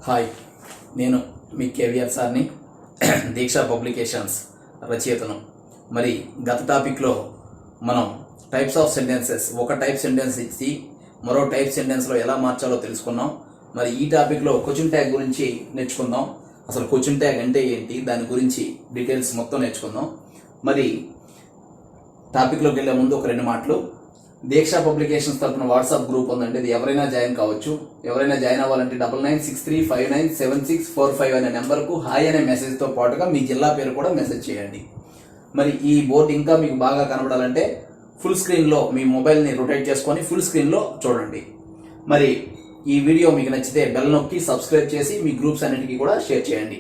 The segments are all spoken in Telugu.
హాయ్, నేను మీ కేవీఆర్ సార్ని, దీక్ష పబ్లికేషన్స్ రచయితను. మరి గత టాపిక్లో మనం టైప్స్ ఆఫ్ సెంటెన్సెస్, ఒక టైప్ సెంటెన్స్ ఇచ్చి మరో టైప్ సెంటెన్స్లో ఎలా మార్చాలో తెలుసుకున్నాం. మరి ఈ టాపిక్లో క్వశ్చన్ ట్యాగ్ గురించి నేర్చుకుందాం. అసలు క్వశ్చన్ ట్యాగ్ అంటే ఏంటి, దాని గురించి డీటెయిల్స్ మొత్తం నేర్చుకుందాం. మరి టాపిక్లోకి వెళ్ళే ముందు ఒక రెండు మాటలు. దీక్ష పబ్లికేషన్స్ తరఫున వాట్సాప్ గ్రూప్ ఉందండి, ఇది ఎవరైనా జాయిన్ కావచ్చు. ఎవరైనా జాయిన్ అవ్వాలంటే 9963597645 అనే నెంబర్కు హాయ్ అనే మెసేజ్తో పాటుగా మీ జిల్లా పేరు కూడా మెసేజ్ చేయండి. మరి ఈ బోర్డు ఇంకా మీకు బాగా కనబడాలంటే ఫుల్ స్క్రీన్లో మీ మొబైల్ని రొటేట్ చేసుకొని ఫుల్ స్క్రీన్లో చూడండి. మరి ఈ వీడియో మీకు నచ్చితే బెల్ నొక్కి సబ్స్క్రైబ్ చేసి మీ గ్రూప్స్ అన్నిటికీ కూడా షేర్ చేయండి.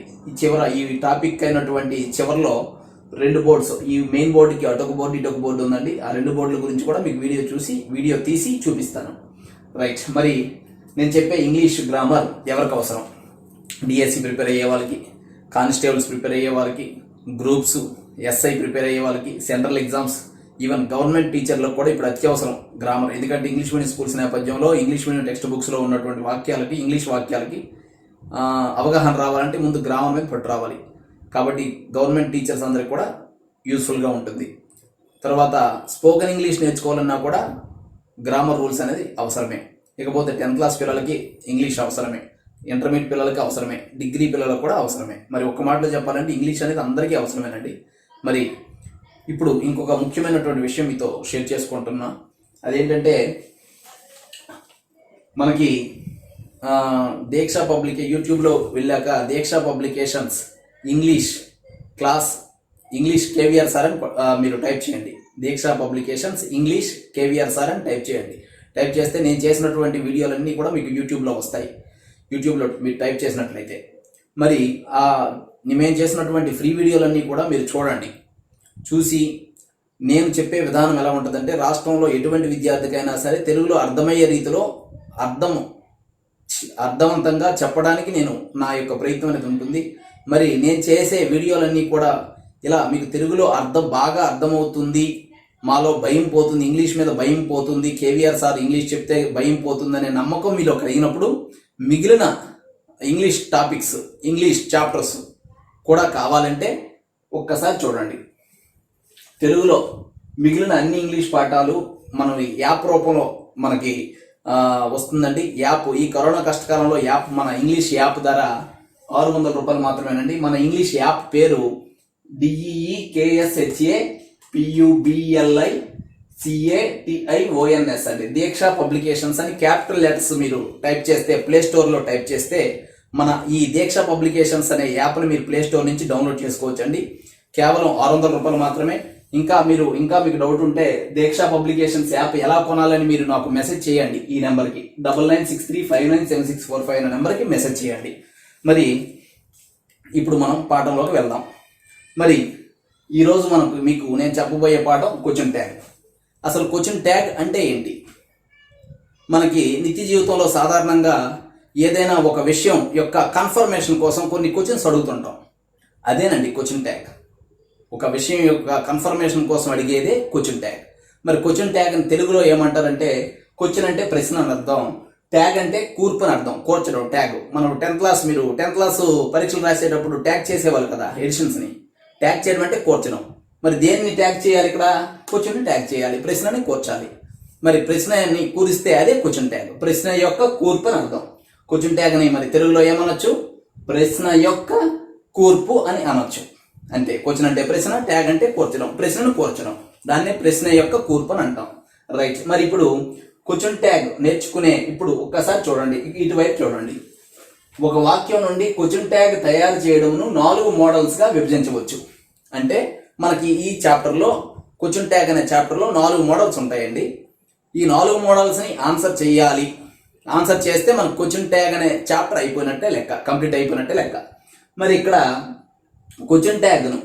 ఈ టాపిక్ అయినటువంటి చివరిలో రెండు బోర్డ్స్, ఈ మెయిన్ బోర్డుకి అటొక బోర్డు ఇటొక బోర్డు ఉందండి. ఆ రెండు బోర్డుల గురించి కూడా మీకు వీడియో తీసి చూపిస్తాను. రైట్, మరి నేను చెప్పే ఇంగ్లీష్ గ్రామర్ ఎవరికి అవసరం? డిఎస్సి ప్రిపేర్ అయ్యే వాళ్ళకి, కానిస్టేబుల్స్ ప్రిపేర్ అయ్యే వాళ్ళకి, గ్రూప్స్, ఎస్ఐ ప్రిపేర్ అయ్యే వాళ్ళకి, సెంట్రల్ ఎగ్జామ్స్, ఈవెన్ గవర్నమెంట్ టీచర్లకు కూడా ఇప్పుడు అత్యవసరం గ్రామర్. ఎందుకంటే ఇంగ్లీష్ మీడియం స్కూల్స్ నేపథ్యంలో ఇంగ్లీష్ మీడియం టెక్స్ట్ బుక్స్లో ఉన్నటువంటి వాక్యాలకి, ఇంగ్లీష్ వాక్యాలకి అవగాహన రావాలంటే ముందు గ్రామర్ మీద పట్టు రావాలి. కాబట్టి గవర్నమెంట్ టీచర్స్ అందరికి కూడా యూస్ఫుల్గా ఉంటుంది. తర్వాత స్పోకెన్ ఇంగ్లీష్ నేర్చుకోవాలన్నా కూడా గ్రామర్ రూల్స్ అనేది అవసరమే. ఇకపోతే 10th క్లాస్ పిల్లలకి ఇంగ్లీష్ అవసరమే, ఇంటర్మీడియట్ పిల్లలకి అవసరమే, డిగ్రీ పిల్లలకు కూడా అవసరమే. మరి ఒక్క మాటలో చెప్పాలంటే ఇంగ్లీష్ అనేది అందరికీ అవసరమేనండి. మరి ఇప్పుడు ఇంకొక ముఖ్యమైనటువంటి విషయం మీతో షేర్ చేసుకుంటున్నా. అదేంటంటే మనకి దీక్ష యూట్యూబ్లో వెళ్ళాక Deeksha publications English class, English KVR sir అని మీరు టైప్ చేయండి. Deeksha publications English KVR sir అని టైప్ చేయండి. టైప్ చేస్తే నేను చేసినటువంటి వీడియోలన్నీ కూడా మీకు యూట్యూబ్లో వస్తాయి. యూట్యూబ్లో మీరు టైప్ చేసినట్లయితే మరి మేము చేసినటువంటి ఫ్రీ వీడియోలన్నీ కూడా మీరు చూడండి. చూసి నేను చెప్పే విధానం ఎలా ఉంటుందంటే, రాష్ట్రంలో ఎటువంటి విద్యార్థికైనా సరే తెలుగులో అర్థమయ్యే రీతిలో అర్థవంతంగా చెప్పడానికి నేను నా యొక్క ప్రయత్నం అనేది ఉంటుంది. మరి నేను చేసే వీడియోలన్నీ కూడా ఇలా మీకు తెలుగులో బాగా అర్థమవుతుంది, మాలో భయం పోతుంది, ఇంగ్లీష్ మీద భయం పోతుంది, కేవీఆర్ సార్ ఇంగ్లీష్ చెప్తే భయం పోతుందనే నమ్మకం మీలో కలిగినప్పుడు మిగిలిన ఇంగ్లీష్ టాపిక్స్, ఇంగ్లీష్ చాప్టర్స్ కూడా కావాలంటే ఒక్కసారి చూడండి. తెలుగులో మిగిలిన అన్ని ఇంగ్లీష్ పాఠాలు మనం యాప్ రూపంలో మనకి వస్తుందండి. యాప్ ఈ కరోనా కష్టకాలంలో మన ఇంగ్లీష్ యాప్ ధర 600 రూపాయలు మాత్రమేనండి. మన ఇంగ్లీష్ యాప్ పేరు DEEKSHAPUBLICATIONS అండి. దీక్ష పబ్లికేషన్స్ అని క్యాపిటల్ లెటర్స్ మీరు టైప్ చేస్తే, ప్లే స్టోర్లో టైప్ చేస్తే మన ఈ దీక్ష పబ్లికేషన్స్ అనే యాప్ని మీరు ప్లే స్టోర్ నుంచి డౌన్లోడ్ చేసుకోవచ్చు అండి. కేవలం 600 రూపాయలు మాత్రమే. ఇంకా మీకు డౌట్ ఉంటే దీక్ష పబ్లికేషన్స్ యాప్ ఎలా కొనాలని మీరు నాకు మెసేజ్ చేయండి. ఈ నెంబర్కి 9963597645 అనే నెంబర్కి మెసేజ్ చేయండి. మరి ఇప్పుడు మనం పాఠంలోకి వెళ్దాం. మరి ఈరోజు మీకు నేను చెప్పబోయే పాఠం క్వశ్చన్ ట్యాగ్. అసలు క్వశ్చన్ ట్యాగ్ అంటే ఏంటి? మనకి నిత్య జీవితంలో సాధారణంగా ఏదైనా ఒక విషయం యొక్క కన్ఫర్మేషన్ కోసం కొన్ని క్వశ్చన్స్ అడుగుతుంటాం. అదేనండి క్వశ్చన్ ట్యాగ్. ఒక విషయం యొక్క కన్ఫర్మేషన్ కోసం అడిగేదే క్వశ్చన్ ట్యాగ్. మరి క్వశ్చన్ ట్యాగ్ అని తెలుగులో ఏమంటారంటే, క్వశ్చన్ అంటే ప్రశ్న అని అర్థం, ట్యాగ్ అంటే కూర్పు అని అర్థం, కూర్చడం ట్యాగ్. మనం 10th క్లాస్ పరీక్షలు రాసేటప్పుడు ట్యాగ్ చేసేవాళ్ళు కదా ఎడిషన్స్ని. ట్యాగ్ చేయడం అంటే కూర్చడం. మరి దేన్ని ట్యాగ్ చేయాలి? ఇక్కడ క్వశ్చన్ని ట్యాగ్ చేయాలి, ప్రశ్నని కూర్చాలి. మరి ప్రశ్నని కూరిస్తే అదే క్వశ్చన్ ట్యాగ్. ప్రశ్న యొక్క కూర్పు అని అర్థం. క్వశ్చన్ ట్యాగ్ అని మరి తెలుగులో ఏమనొచ్చు? ప్రశ్న యొక్క కూర్పు అని అనొచ్చు. అంతే. క్వశ్చన్ అంటే ప్రశ్న, ట్యాగ్ అంటే కూర్చడం, ప్రశ్నను కూర్చడం, దాన్నే ప్రశ్న యొక్క కూర్పు అని అంటాం. రైట్. మరి ఇప్పుడు క్వశ్చన్ ట్యాగ్ నేర్చుకునే ఇప్పుడు ఒక్కసారి చూడండి, ఇటువైపు చూడండి. ఒక వాక్యం నుండి క్వశ్చన్ ట్యాగ్ తయారు చేయడంను 4 మోడల్స్గా విభజించవచ్చు. అంటే మనకి ఈ చాప్టర్లో క్వశ్చన్ ట్యాగ్ అనే చాప్టర్లో 4 మోడల్స్ ఉంటాయండి. ఈ 4 మోడల్స్ని ఆన్సర్ చేయాలి. ఆన్సర్ చేస్తే మనకు క్వశ్చన్ ట్యాగ్ అనే చాప్టర్ అయిపోయినట్టే లెక్క, కంప్లీట్ అయిపోయినట్టే లెక్క. మరి ఇక్కడ క్వశ్చన్ ట్యాగ్ను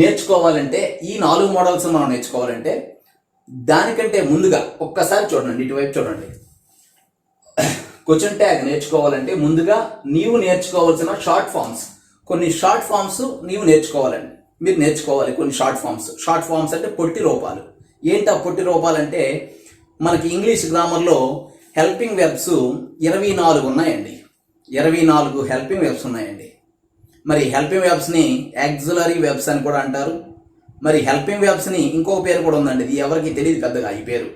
నేర్చుకోవాలంటే, ఈ 4 మోడల్స్ మనం నేర్చుకోవాలంటే దానికంటే ముందుగా ఒక్కసారి చూడండి, ఇటువైపు చూడండి. క్వశ్చన్ ట్యాగ్ నేర్చుకోవాలంటే ముందుగా నీవు నేర్చుకోవాల్సిన షార్ట్ ఫామ్స్, కొన్ని షార్ట్ ఫామ్స్ నీవు నేర్చుకోవాలండి. మీరు నేర్చుకోవాలి కొన్ని షార్ట్ ఫామ్స్ అంటే పొట్టి రూపాలు. ఏంటి ఆ పొట్టి రూపాలు అంటే, మనకి ఇంగ్లీష్ గ్రామర్లో హెల్పింగ్ వెర్బ్స్ 24 ఉన్నాయండి. 24 హెల్పింగ్ వెబ్స్ ఉన్నాయండి. మరి హెల్పింగ్ వెబ్స్ని యాక్సిలరీ వెబ్స్ అని కూడా అంటారు. మరి హెల్పింగ్ వెబ్స్ని ఇంకొక పేరు కూడా ఉందండి, ఇది ఎవరికి తెలియదు పెద్దగా ఈ పేరు,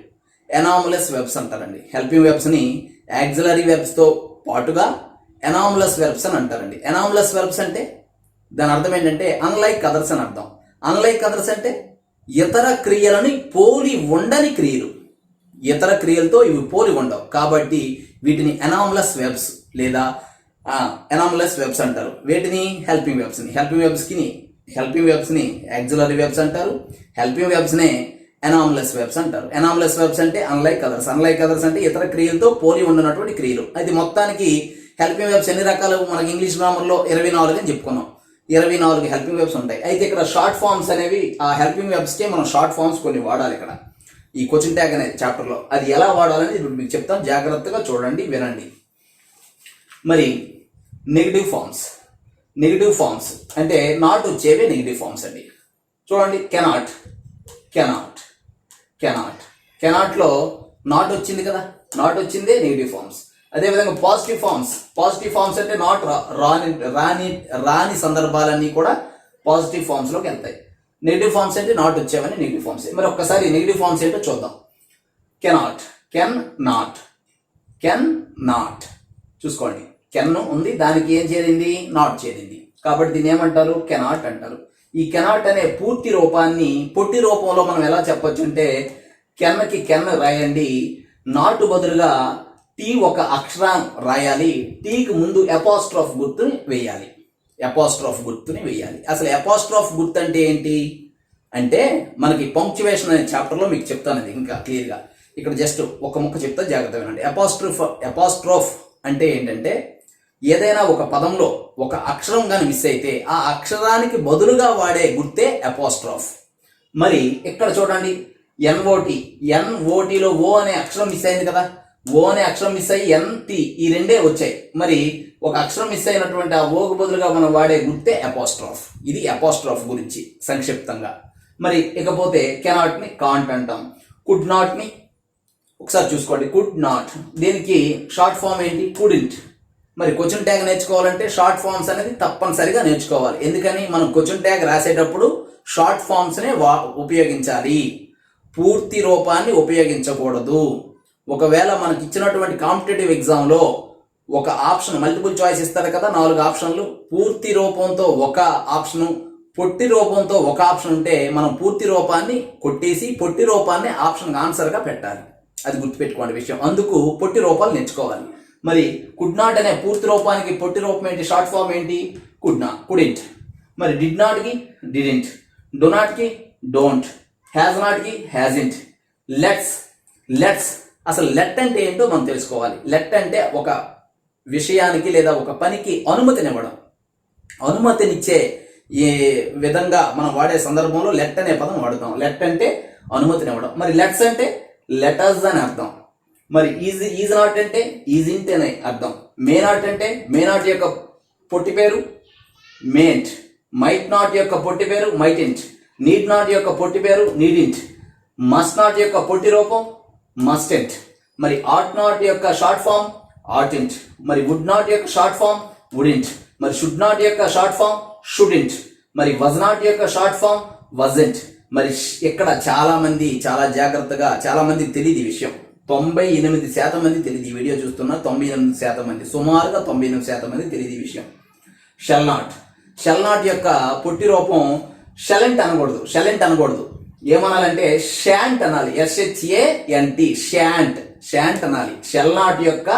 ఎనామలస్ వెబ్స్ అంటారండి. హెల్పింగ్ వెబ్స్ని యాక్సిలరీ వెబ్స్తో పాటుగా ఎనామలస్ వెబ్స్ అని అంటారండి. ఎనామలస్ వెబ్స్ అంటే దాని అర్థం ఏంటంటే అన్లైక్ అదర్స్ అని అర్థం. అన్లైక్ అదర్స్ అంటే ఇతర క్రియలని పోలి ఉండని క్రియలు, ఇతర క్రియలతో ఇవి పోలి ఉండవు కాబట్టి వీటిని ఎనామలస్ వెబ్స్ లేదా ఎనామలస్ వెబ్స్ అంటారు. వీటిని హెల్పింగ్ వెబ్స్ని యాక్సిలరీ వెబ్స్ అంటారు. హెల్పింగ్ వెబ్స్నే ఎనామలస్ వెబ్స్ అంటారు. ఎనామలస్ వెబ్స్ అంటే అన్లైక్ అదర్స్ అంటే ఇతర క్రియలతో పోలి ఉండనటువంటి క్రియలు. అయితే మొత్తానికి హెల్పింగ్ వెబ్స్ ఎన్ని రకాలు మనకి ఇంగ్లీష్ గ్రామర్లో 24 అని చెప్పుకున్నాం. 24 హెల్పింగ్ వెబ్స్ ఉంటాయి. అయితే ఇక్కడ షార్ట్ ఫామ్స్ అనేవి ఆ హెల్పింగ్ వెబ్స్కే మనం షార్ట్ ఫామ్స్ కొన్ని వాడాలి ఇక్కడ ఈ క్వశ్చన్ ట్యాగ్ అనే చాప్టర్లో. అది ఎలా వాడాలని ఇప్పుడు మీకు చెప్తాను, జాగ్రత్తగా చూడండి, వినండి. మరి నెగిటివ్ ఫామ్స్ అంటే నాట్ వచ్చేవి నెగిటివ్ ఫామ్స్ అండి. చూడండి, కెనాట్లో నాట్ వచ్చింది కదా, నాట్ వచ్చిందే నెగిటివ్ ఫామ్స్. అదేవిధంగా పాజిటివ్ ఫామ్స్ అంటే నాట్ రాని సందర్భాలన్నీ కూడా పాజిటివ్ ఫామ్స్లోకి వెళ్తాయి. నెగిటివ్ ఫామ్స్ అంటే నాట్ వచ్చేవని నెగిటివ్ ఫామ్స్. మరి ఒక్కసారి నెగిటివ్ ఫామ్స్ ఏంటో చూద్దాం. కెన్ నాట్ చూసుకోండి, కెన్ ఉంది, దానికి ఏం చేరింది, నాట్ చేరింది, కాబట్టి దీన్ని ఏమంటారు, కెనాట్ అంటారు. ఈ కెనాట్ అనే పూర్తి రూపాన్ని పొట్టి రూపంలో మనం ఎలా చెప్పొచ్చు అంటే కెన్కి కెన్ రాయండి, నాటు బదులుగా టీ ఒక అక్షరం రాయాలి, టీకి ముందు అపోస్ట్రోఫ్ గుర్తుని వేయాలి. అసలు అపోస్ట్రోఫ్ గుర్తు అంటే ఏంటి అంటే మనకి పంక్చువేషన్ అనే చాప్టర్లో మీకు చెప్తాను అది ఇంకా క్లియర్గా. ఇక్కడ జస్ట్ ఒక ముక్క చెప్తా, జాగ్రత్త వినండి. అపోస్ట్రోఫ్ అంటే ఏంటంటే ఏదైనా ఒక పదంలో ఒక అక్షరం కానీ మిస్ అయితే ఆ అక్షరానికి బదులుగా వాడే గుర్తే అపోస్ట్రోఫ్. మరి ఇక్కడ చూడండి, ఎన్ఓటీలో ఓ అనే అక్షరం మిస్ అయింది కదా, ఓ అనే అక్షరం మిస్ అయ్యి ఎన్టీ ఈ రెండే వచ్చాయి. మరి ఒక అక్షరం మిస్ అయినటువంటి ఆ ఓకు బదులుగా మనం వాడే గుర్తే అపోస్ట్రోఫ్. ఇది అపోస్ట్రోఫ్ గురించి సంక్షిప్తంగా. మరి ఇకపోతే కెనాట్ని కాంట్ అంటాం, కుడ్ నాట్ని ఒకసారి చూసుకోండి, కుడ్ నాట్ దీనికి షార్ట్ ఫామ్ ఏంటి, కుడింట్. మరి క్వశ్చన్ ట్యాగ్ నేర్చుకోవాలంటే షార్ట్ ఫామ్స్ అనేది తప్పనిసరిగా నేర్చుకోవాలి. ఎందుకని మనం క్వశ్చన్ ట్యాగ్ రాసేటప్పుడు షార్ట్ ఫామ్స్నే ఉపయోగించాలి, పూర్తి రూపాన్ని ఉపయోగించకూడదు. ఒకవేళ మనకి ఇచ్చినటువంటి కాంపిటేటివ్ ఎగ్జామ్లో ఒక ఆప్షన్ మల్టిపుల్ చాయిస్ ఇస్తారు కదా, 4 ఆప్షన్లు, పూర్తి రూపంతో ఒక ఆప్షను, పొట్టి రూపంతో ఒక ఆప్షన్ ఉంటే మనం పూర్తి రూపాన్ని కొట్టేసి పొట్టి రూపాన్ని ఆప్షన్ ఆన్సర్గా పెట్టాలి. అది గుర్తుపెట్టుకోండి విషయం. అందుకు పొట్టి రూపాలు నేర్చుకోవాలి. మరి కుడ్ నాట్ అనే పూర్తి రూపానికి పొట్టి రూపం ఏంటి, షార్ట్ ఫామ్ ఏంటి, కుడింట్. మరి డిడ్ నాట్కి డిడింట్, డో నాట్కి డోంట్, హ్యాజ్ నాట్కి హ్యాజింట్, లెట్స్ అసలు లెట్ అంటే ఏంటో మనం తెలుసుకోవాలి. లెట్ అంటే ఒక విషయానికి లేదా ఒక పనికి అనుమతినిచ్చే ఏ విధంగా మనం వాడే సందర్భంలో లెట్ అనే పదం వాడుతాం. లెట్ అంటే అనుమతినివ్వడం. మరి లెట్స్ అంటే లెటర్స్ అని అర్థం. మరి ఈజ్ నాట్ అంటే ఈజింట్ అనే అర్థం. మే నాట్ అంటే మే నాట్ యొక్క పొట్టి పేరు మేంట్, మైట్ నాట్ యొక్క పొట్టి పేరు మైటింట్, నీడ్ నాట్ యొక్క పొట్టి పేరు నీడింట్, మస్ట్ నాట్ యొక్క పొట్టి రూపం మస్టెంట్. మరి ఆట్ నాట్ యొక్క షార్ట్ ఫామ్ ఆర్టింట్. మరి వుడ్ నాట్ యొక్క షార్ట్ ఫామ్ వుడింట్. మరి షుడ్ నాట్ యొక్క షార్ట్ ఫామ్ షుడింట్. మరి వజ్ నాట్ యొక్క షార్ట్ ఫామ్ వజెంట్. మరి ఇక్కడ చాలా జాగ్రత్తగా చాలా మందికి తెలియదు ఈ విషయం. 98% మంది తెలియదు. ఈ వీడియో చూస్తున్న 98% మంది, సుమారుగా 98% మంది తెలియదు ఈ విషయం. షెల్ నాట్ యొక్క పొట్టి రూపం షెలెంట్ అనకూడదు. ఏమనాలంటే షాంట్ అనాలి, SHANT, షాంట్ అనాలి. షెల్ నాట్ యొక్క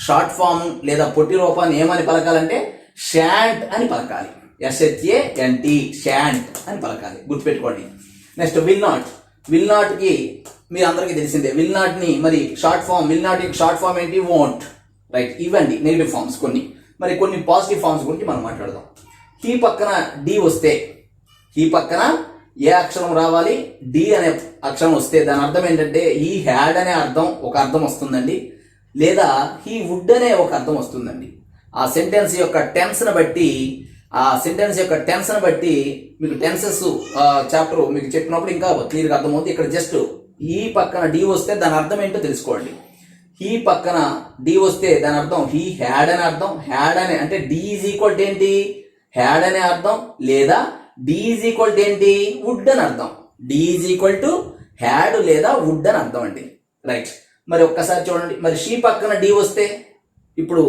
షార్ట్ ఫామ్ లేదా పొట్టి రూపాన్ని ఏమని పలకాలంటే షాంట్ అని పలకాలి. SHANT, షాంట్ అని పలకాలి, గుర్తుపెట్టుకోండి. నెక్స్ట్ విల్ నాట్కి మీ అందరికీ తెలిసిందే. విల్ నాట్ని మరి విల్ నాట్ యొక్క షార్ట్ ఫామ్ ఏంటి, వోంట్. రైట్, ఇవ్వండి నెగిటివ్ ఫామ్స్ కొన్ని. మరి కొన్ని పాజిటివ్ ఫామ్స్ గురించి మనం మాట్లాడదాం. హీ పక్కన డి వస్తే, హీ పక్కన ఏ అక్షరం రావాలి, డి అనే అక్షరం వస్తే దాని అర్థం ఏంటంటే హీ హ్యాడ్ అనే ఒక అర్థం వస్తుందండి, లేదా హీ వుడ్ అనే ఒక అర్థం వస్తుందండి. ఆ సెంటెన్స్ యొక్క టెన్స్ని బట్టి మీకు టెన్సెస్ చాప్టర్ మీకు చెప్పినప్పుడు ఇంకా క్లియర్గా అర్థమవుతుంది. ఇక్కడ జస్ట్ ఈ పక్కన డి వస్తే దాని అర్థం ఏంటో తెలుసుకోండి. హీ పక్కన డి వస్తే దాని అర్థం హీ హ్యాడ్ అని అర్థం. హ్యాడ్ అనే అంటే డి ఈజ్ ఈక్వల్ టు ఏంటి, హ్యాడ్ అనే అర్థం, లేదా డి ఈజ్ ఈక్వల్ టు ఏంటి, వుడ్ అని అర్థం. D is equal to had లేదా వుడ్ అని అర్థం అండి. రైట్. మరి ఒక్కసారి చూడండి, మరి షీ పక్కన డి వస్తే ఇప్పుడు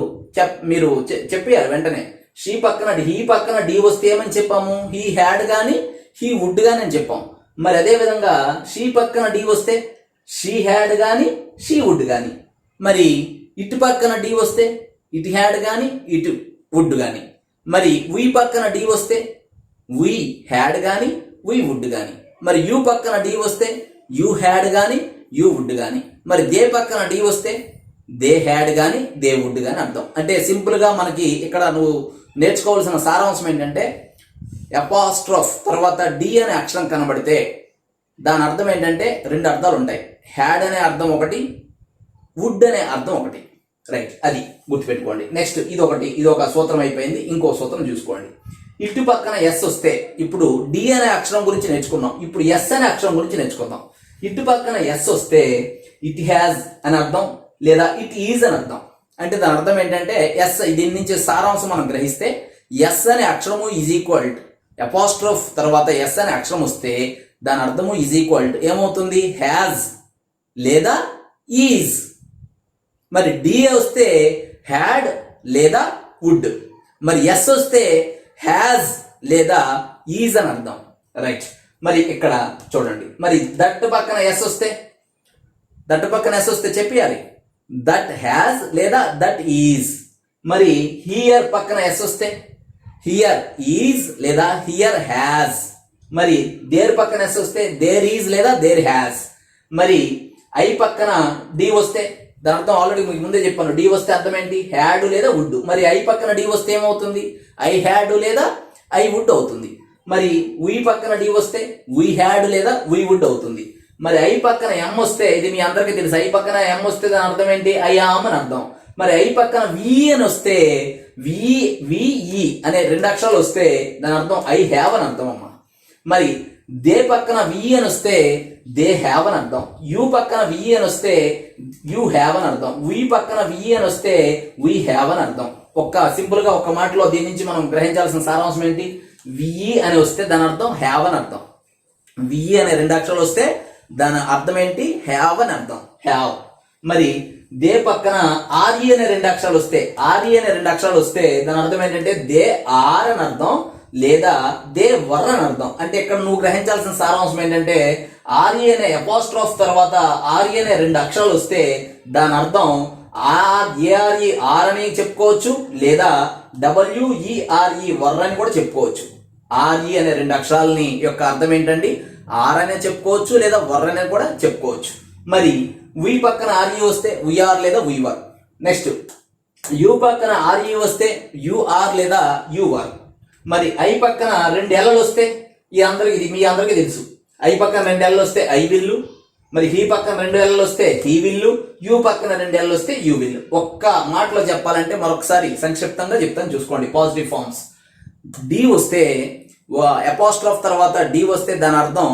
మీరు చెప్పారు వెంటనే. హీ పక్కన డి వస్తే ఏమని చెప్పాము, హీ హ్యాడ్ కానీ హీ వుడ్ కానీ అని చెప్పాం. మరి అదే విధంగా షీ పక్కన డి వస్తే షీ హ్యాడ్ కానీ షీ వుడ్ కానీ. మరి ఇటు పక్కన డి వస్తే ఇటు హ్యాడ్ కానీ ఇటు వుడ్ కానీ. మరి వీ పక్కన డి వస్తే వీ హ్యాడ్ కానీ వీ వుడ్ కానీ. మరి యూ పక్కన డి వస్తే యూ హ్యాడ్ కానీ యూ వుడ్ కానీ. మరి దే పక్కన డి వస్తే దే హ్యాడ్ కానీ దే వుడ్ కానీ అర్థం. అంటే సింపుల్గా మనకి ఇక్కడ నువ్వు నేర్చుకోవాల్సిన సారాంశం ఏంటంటే, అపాస్ట్రోఫ్ తర్వాత డి అనే అక్షరం కనబడితే దాని అర్థం ఏంటంటే రెండు అర్థాలు ఉంటాయి. హ్యాడ్ అనే అర్థం ఒకటి, వుడ్ అనే అర్థం ఒకటి. రైట్, అది గుర్తుపెట్టుకోండి. నెక్స్ట్ ఇది ఒక సూత్రం అయిపోయింది. ఇంకో సూత్రం చూసుకోండి. ఇటు పక్కన ఎస్ వస్తే, ఇప్పుడు డి అనే అక్షరం గురించి నేర్చుకున్నాం, ఇప్పుడు ఎస్ అనే అక్షరం గురించి నేర్చుకుందాం. ఇటు పక్కన ఎస్ వస్తే ఇట్ హ్యాజ్ అని అర్థం, లేదా ఇట్ ఈజ్ అని అర్థం. అంటే దాని అర్థం ఏంటంటే ఎస్, దీని నుంచి సారాంశం మనం గ్రహిస్తే ఎస్ అనే అక్షరము ఈజ్ ఈక్వల్ అపాస్ట్రోఫ్ తర్వాత ఎస్ అనే అక్షరం వస్తే దాని అర్థము ఈజ్ ఈక్వల్ ఏమవుతుంది, హ్యాజ్ లేదా ఈజ్. మరి డి వస్తే హ్యాడ్ లేదా వుడ్. మరి ఎస్ వస్తే హ్యాజ్ లేదా ఈజ్ అని అర్థం. రైట్. మరి ఇక్కడ చూడండి, మరి దట్ పక్కన ఎస్ వస్తే చెప్పాలి దట్ హ్యాజ్ లేదా దట్ ఈజ్. మరి హియర్ పక్కన ఎస్ వస్తే హియర్ ఈజ్ లేదా హియర్ హ్యాజ్. మరి దేర్ పక్కన ఎస్ వస్తే దేర్ ఈజ్ లేదా దేర్ హ్యాజ్. మరి ఐ పక్కన డి వస్తే దాని అర్థం ఆల్రెడీ మీకు ముందే చెప్పాను, డి వస్తే అర్థం ఏంటి, హ్యాడ్ లేదా వుడ్. మరి ఐ పక్కన డి వస్తే ఏమవుతుంది, ఐ హ్యాడ్ లేదా ఐ వుడ్ అవుతుంది. మరి వీ పక్కన డి వస్తే వీ హ్యాడ్ లేదా వీ వుడ్ అవుతుంది. మరి ఐ పక్కన ఎం వస్తే, ఇది మీ అందరికీ తెలుసు, ఐ పక్కన ఎం వస్తే దాని అర్థం ఏంటి, ఐ ఆమ్ అని అర్థం. మరి ఐ పక్కన వి అని వస్తే విఈ అనే రెండు అక్షరాలు వస్తే దాని అర్థం ఐ హ్యావ్ అని అర్థం అమ్మా. మరి దే పక్కన వి అని వస్తే దే హ్యావ్ అని అర్థం. యూ పక్కన వి అని వస్తే యూ హ్యావ్ అని అర్థం. వీ పక్కన వి అని వస్తే వీ హ్యావ్ అని అర్థం. సింపుల్ గా ఒక మాటలో దీని నుంచి మనం గ్రహించాల్సిన సారాంశం ఏంటి, విఈ అని వస్తే దాని అర్థం హ్యావ్ అని అర్థం. విఈ అనే రెండు అక్షరాలు వస్తే దాని అర్థం ఏంటి, హ్యావ్ అని అర్థం, హ్యావ్. మరి దే పక్కన ఆర్ఈ అనే రెండు అక్షరాలు వస్తే దాని అర్థం ఏంటంటే దే ఆర్ అని అర్థం, లేదా దే వర్ అని అర్థం. అంటే ఇక్కడ నువ్వు గ్రహించాల్సిన సారాంశం ఏంటంటే ఆర్ఈ అనే అపాస్ట్రోఫ్ తర్వాత ఆర్ఈ అనే రెండు అక్షరాలు వస్తే దాని అర్థం ఏఆర్ఈ ఆర్ అని చెప్పుకోవచ్చు, లేదా డబ్ల్యూఈఆర్ఈ వర్ అని కూడా చెప్పుకోవచ్చు. ఆర్ఈ అనే రెండు అక్షరాలని యొక్క అర్థం ఏంటండి, ఆర్ అనే చెప్పుకోవచ్చు లేదా వర్ అనే కూడా చెప్పుకోవచ్చు. మరి వి పక్కన ఆర్ఈ వస్తే వీఆర్ లేదా వీవర్. నెక్స్ట్ యూ పక్కన ఆర్ఈ వస్తే యూఆర్ లేదా యూవర్. మరి ఐ పక్కన రెండు ఎల్లలు వస్తే ఇది మీ అందరికీ తెలుసు, ఐ పక్కన రెండు ఎల్లలు వస్తే ఐ విల్లు. మరి హీ పక్కన రెండు ఎల్లలు వస్తే హీ విల్లు, యూ పక్కన రెండు ఎల్లలు వస్తే యూ విల్లు. ఒక్క మాటలో చెప్పాలంటే మరొకసారి సంక్షిప్తంగా చెప్తాను చూసుకోండి. పాజిటివ్ ఫార్మ్స్, డి వస్తే అపాస్ట్రోఫ్ తర్వాత డి వస్తే దాని అర్థం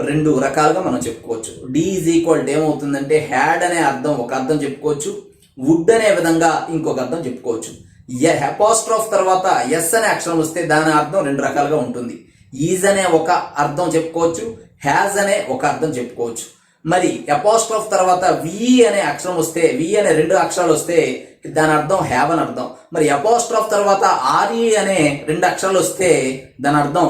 రెండు రకాలుగా మనం చెప్పుకోవచ్చు. డి ఈజ్ ఈక్వల్ ఏమవుతుందంటే హ్యాడ్ అనే అర్థం ఒక అర్థం చెప్పుకోవచ్చు, వుడ్ అనే విధంగా ఇంకొక అర్థం చెప్పుకోవచ్చు. అపాస్ట్రోఫ్ తర్వాత ఎస్ అనే అక్షరం వస్తే దాని అర్థం రెండు రకాలుగా ఉంటుంది. ఈజ్ అనే ఒక అర్థం చెప్పుకోవచ్చు, హ్యాజ్ అనే ఒక అర్థం చెప్పుకోవచ్చు. మరి అపాస్ట్రోఫ్ తర్వాత వి అనే అక్షరం వస్తే, వి అనే రెండు అక్షరాలు వస్తే దాని అర్థం హ్యావ్ అని అర్థం. మరి అపాస్ట్రోఫ్ తర్వాత ఆర్ఈ అనే రెండు అక్షరాలు వస్తే దాని అర్థం